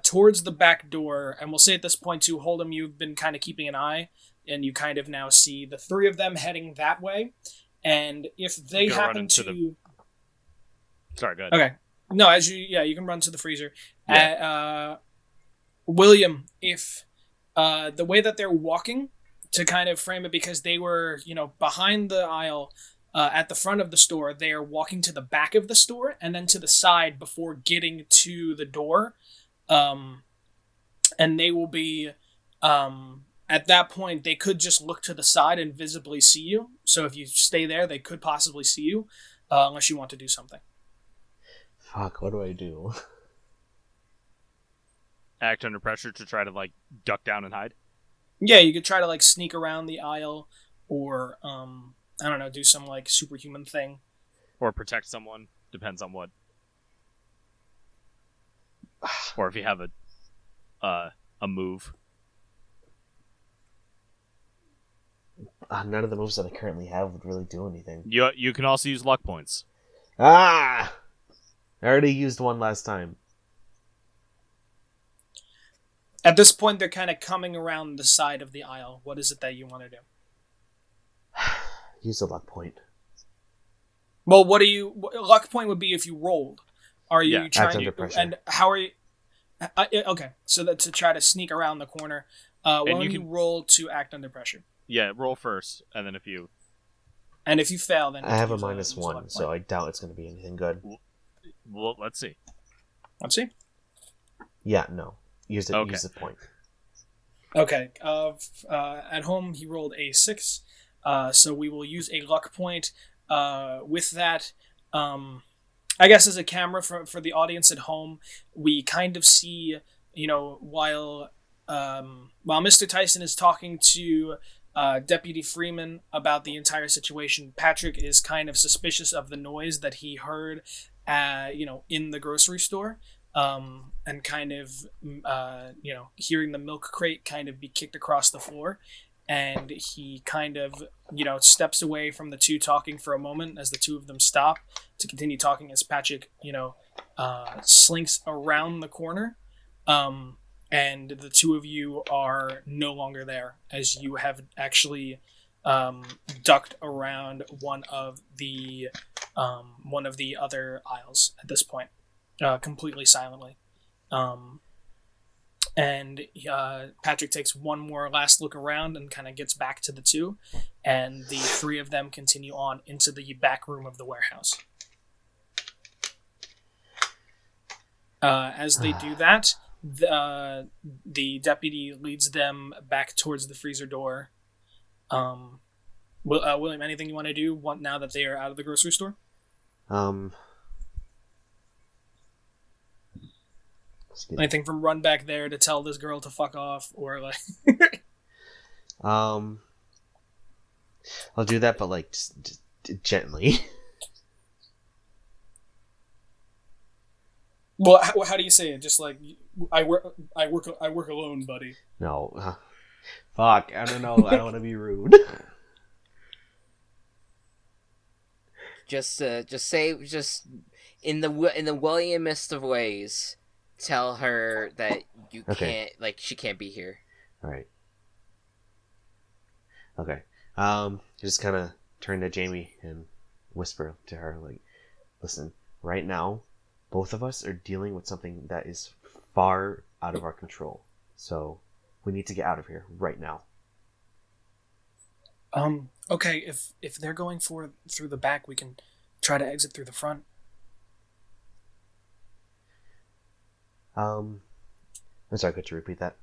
towards the back door, and we'll say at this point too, Hold'em, you've been kind of keeping an eye, and you kind of now see the three of them heading that way. And if they happen to... Sorry, go ahead. Okay. No, you can run to the freezer. Yeah. William, if the way that they're walking, to kind of frame it, because they were, behind the aisle at the front of the store, they are walking to the back of the store and then to the side before getting to the door. And they will be, at that point, they could just look to the side and visibly see you. So if you stay there, they could possibly see you, unless you want to do something. Fuck, what do I do? Act under pressure to try to, duck down and hide? Yeah, you could try to, sneak around the aisle, or, I don't know, do some like superhuman thing. Or protect someone. Depends on what. Or if you have a move. None of the moves that I currently have would really do anything. You can also use luck points. I already used one last time. At this point, they're kind of coming around the side of the aisle. What is it that you want to do? Use a luck point. Well, luck point would be if you rolled. Are you trying under to... pressure. And how are you... okay, so that to try to sneak around the corner. Why don't you roll to act under pressure? Yeah, roll first, and then if you... And if you fail, then... I have a -1, so I doubt it's going to be anything good. Well, let's see. Let's see. Yeah, no. Use it. Okay. Use the point. Okay. At home, he rolled a 6. So we will use a luck point. With that, I guess as a camera for the audience at home, we kind of see, while Mr. Tyson is talking to Deputy Freeman about the entire situation, Patrick is kind of suspicious of the noise that he heard, in the grocery store. And kind of, hearing the milk crate kind of be kicked across the floor. And he kind of, steps away from the two talking for a moment as the two of them stop to continue talking as Patrick, slinks around the corner. And the two of you are no longer there as you have actually ducked around one of the other aisles at this point. Completely silently. And Patrick takes one more last look around and kind of gets back to the two, and the three of them continue on into the back room of the warehouse. As they do that, the deputy leads them back towards the freezer door. William, anything you want to do now that they are out of the grocery store? Anything from run back there to tell this girl to fuck off, or like... I'll do that, but like just gently. Well, how do you say it? Just like I work alone, buddy. No, fuck. I don't know. I don't want to be rude. Just say in the Williamest of ways. Tell her that you can't, she can't be here. All right. Okay. Just kind of turn to Jamie and whisper to her, like, listen, right now, both of us are dealing with something that is far out of our control. So we need to get out of here right now. Okay, if they're going through the back, we can try to exit through the front. I'm sorry, could you repeat that?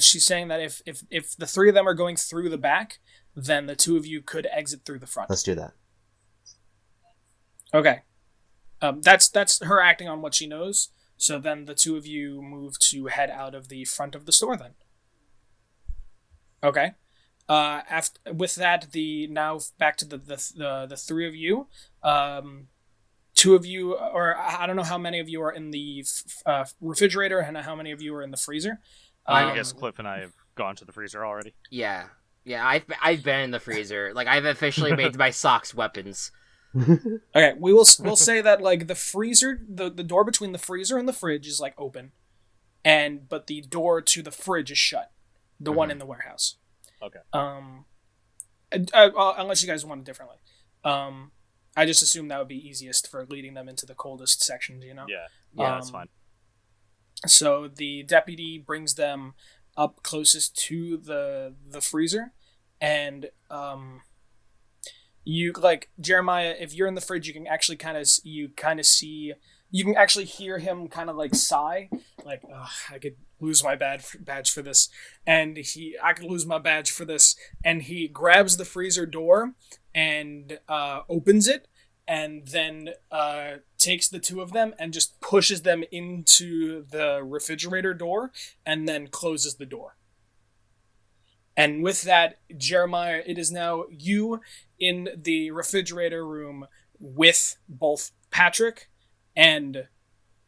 She's saying that if the three of them are going through the back, then the two of you could exit through the front. Let's do that. Okay. That's her acting on what she knows. So then the two of you move to head out of the front of the store then. Okay. With that, now back to the three of you. Two of you, or I don't know how many of you are in the refrigerator and how many of you are in the freezer. I guess Cliff and I have gone to the freezer already. Yeah, I've been in the freezer. Like, I've officially made my socks weapons. Okay, we'll say that like the freezer, the door between the freezer and the fridge is like open, but the door to the fridge is shut. The one in the warehouse. Okay. Unless you guys want it differently. I just assume that would be easiest for leading them into the coldest sections, Yeah, that's fine. So the deputy brings them up closest to the freezer, and you, like, Jeremiah, if you're in the fridge, you can actually you can actually hear him kind of like sigh, like, I could lose my badge for this, and I could lose my badge for this, and he grabs the freezer door and opens it, and then takes the two of them and just pushes them into the refrigerator door, and then closes the door. And with that, Jeremiah, it is now you in the refrigerator room with both Patrick and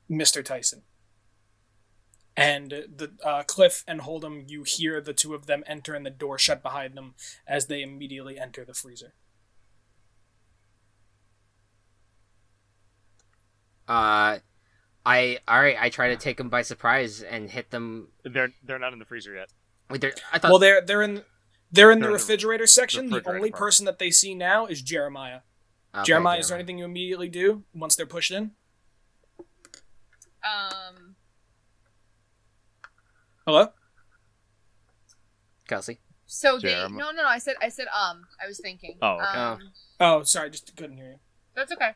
Mr. Tyson. And the Cliff and Hold'em, you hear the two of them enter and the door shut behind them as they immediately enter the freezer. I try to take them by surprise and hit them. They're not in the freezer yet. Wait, they're in the refrigerator section. The only part. person that they see now is Jeremiah. Okay, Jeremiah, is there anything you immediately do once they're pushed in? Hello? Kelsey? So no, I said, I was thinking. Oh, okay. Oh, sorry, just couldn't hear you. That's okay.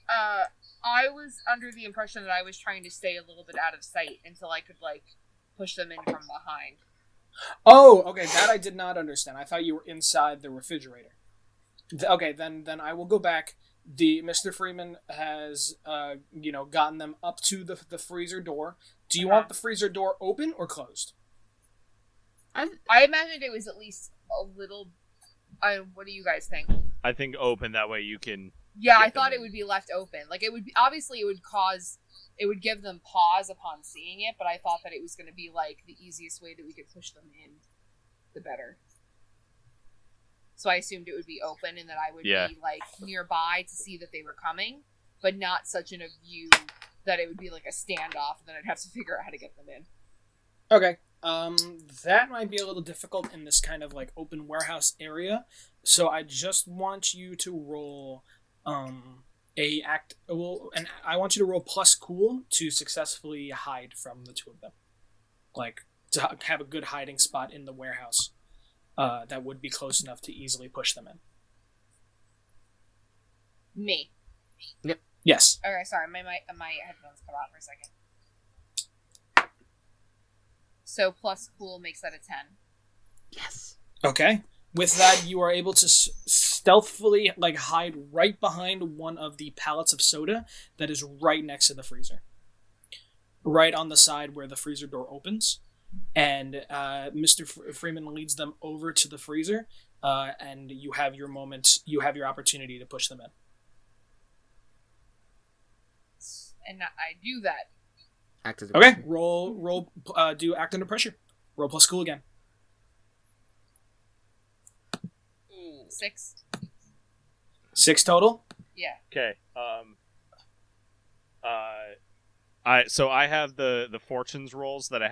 I was under the impression that I was trying to stay a little bit out of sight until I could, like, push them in from behind. Oh, okay, that I did not understand. I thought you were inside the refrigerator. Okay, then I will go back. Mr. Freeman has, gotten them up to the freezer door. Do you want the freezer door open or closed? I imagined it was at least a little. What do you guys think? I think open, that way you can. Yeah, I thought it would be left open. Like, it would be, obviously it would give them pause upon seeing it, but I thought that it was going to be, like, the easiest way that we could push them in, the better. So I assumed it would be open and that I would be, like, nearby to see that they were coming, but not such in a view that it would be, like, a standoff, and then I'd have to figure out how to get them in. Okay. That might be a little difficult in this kind of, like, open warehouse area, so I just want you to roll... and I want you to roll plus cool to successfully hide from the two of them, like to have a good hiding spot in the warehouse that would be close enough to easily push them in. Me. Yep. Yes. Okay, sorry, my headphones cut out for a second. So plus cool makes that a 10. Yes. Okay. With that, you are able to stealthily, like, hide right behind one of the pallets of soda that is right next to the freezer. Right on the side where the freezer door opens. And Mr. Freeman leads them over to the freezer, and you have your moment, you have your opportunity to push them in. And I do that. Act as okay, roll, do act under pressure. Roll plus cool again. 6. 6 total? Yeah. Okay. I have the fortunes rolls that I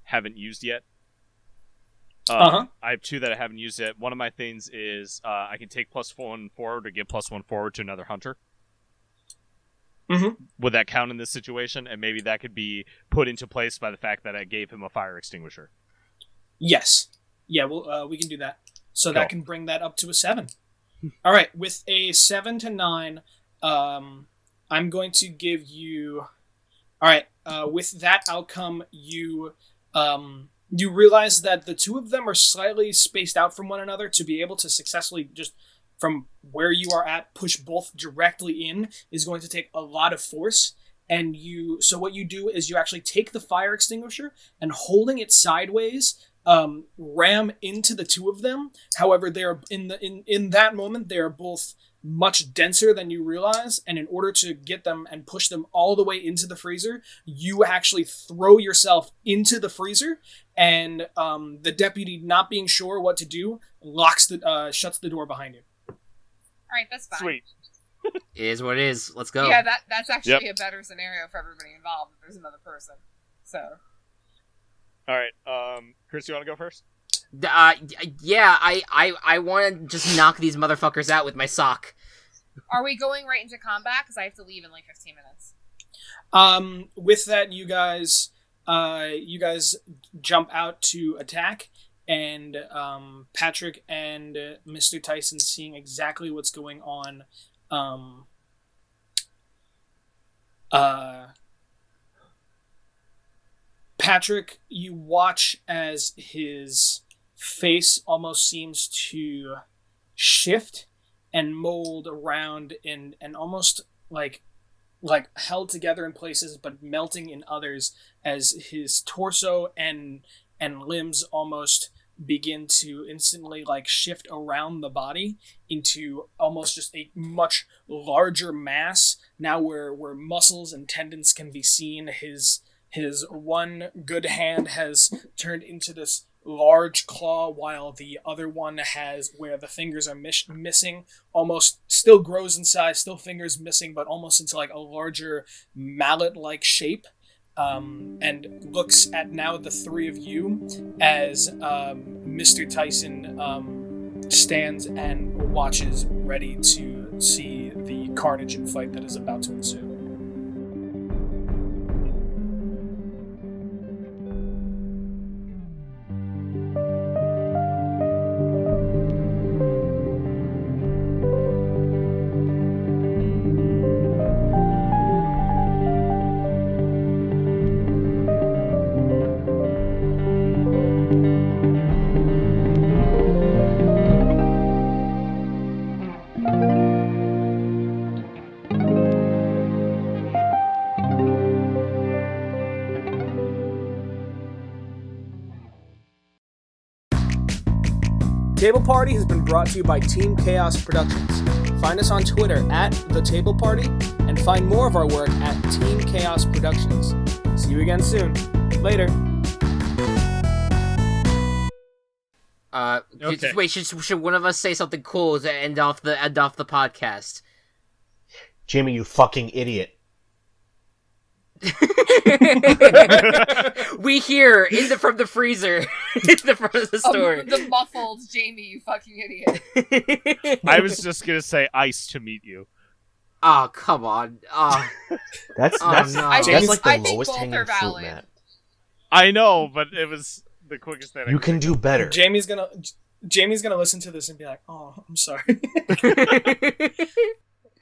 haven't used yet. I have 2 that I haven't used yet. One of my things is I can take +1 forward or give +1 forward to another hunter. Mm-hmm. Would that count in this situation? And maybe that could be put into place by the fact that I gave him a fire extinguisher. Yes. Yeah, we can do that. So that can bring that up to a 7. All right, with a 7 to 9, I'm going to give you... All right, with that outcome, you realize that the two of them are slightly spaced out from one another to be able to successfully just, from where you are at, push both directly in is going to take a lot of force. And so what you do is you actually take the fire extinguisher and holding it sideways... ram into the two of them. However, they're in that moment they are both much denser than you realize, and in order to get them and push them all the way into the freezer, you actually throw yourself into the freezer, and the deputy, not being sure what to do, shuts the door behind you. All right, that's fine. Sweet. It is what it is. Let's go. Yeah, that's actually a better scenario for everybody involved if there's another person. So. All right, Chris, you want to go first? Yeah, I want to just knock these motherfuckers out with my sock. Are we going right into combat? Because I have to leave in like 15 minutes. With that, you guys jump out to attack, and Patrick and Mr. Tyson, seeing exactly what's going on, Patrick, you watch as his face almost seems to shift and mold around and almost like held together in places but melting in others as his torso and and limbs almost begin to instantly like shift around the body into almost just a much larger mass now where muscles and tendons can be seen. His one good hand has turned into this large claw, while the other one has, where the fingers are missing, almost still grows in size, still fingers missing, but almost into like a larger mallet-like shape. And looks at now the three of you as Mr. Tyson stands and watches, ready to see the carnage and fight that is about to ensue. Table Party has been brought to you by Team Chaos Productions. Find us on Twitter at The Table Party, and find more of our work at Team Chaos Productions. See you again soon. Later. Okay. Wait, should one of us say something cool to end off the podcast? Jamie, you fucking idiot. We hear from the freezer in the front of the store. The muffled Jamie, you fucking idiot. I was just gonna say ice to meet you. Oh, come on. That's no. like the lowest hanging fruit, Matt. I know, but it was the quickest thing. You can do better. Jamie's gonna listen to this and be like, "Oh, I'm sorry."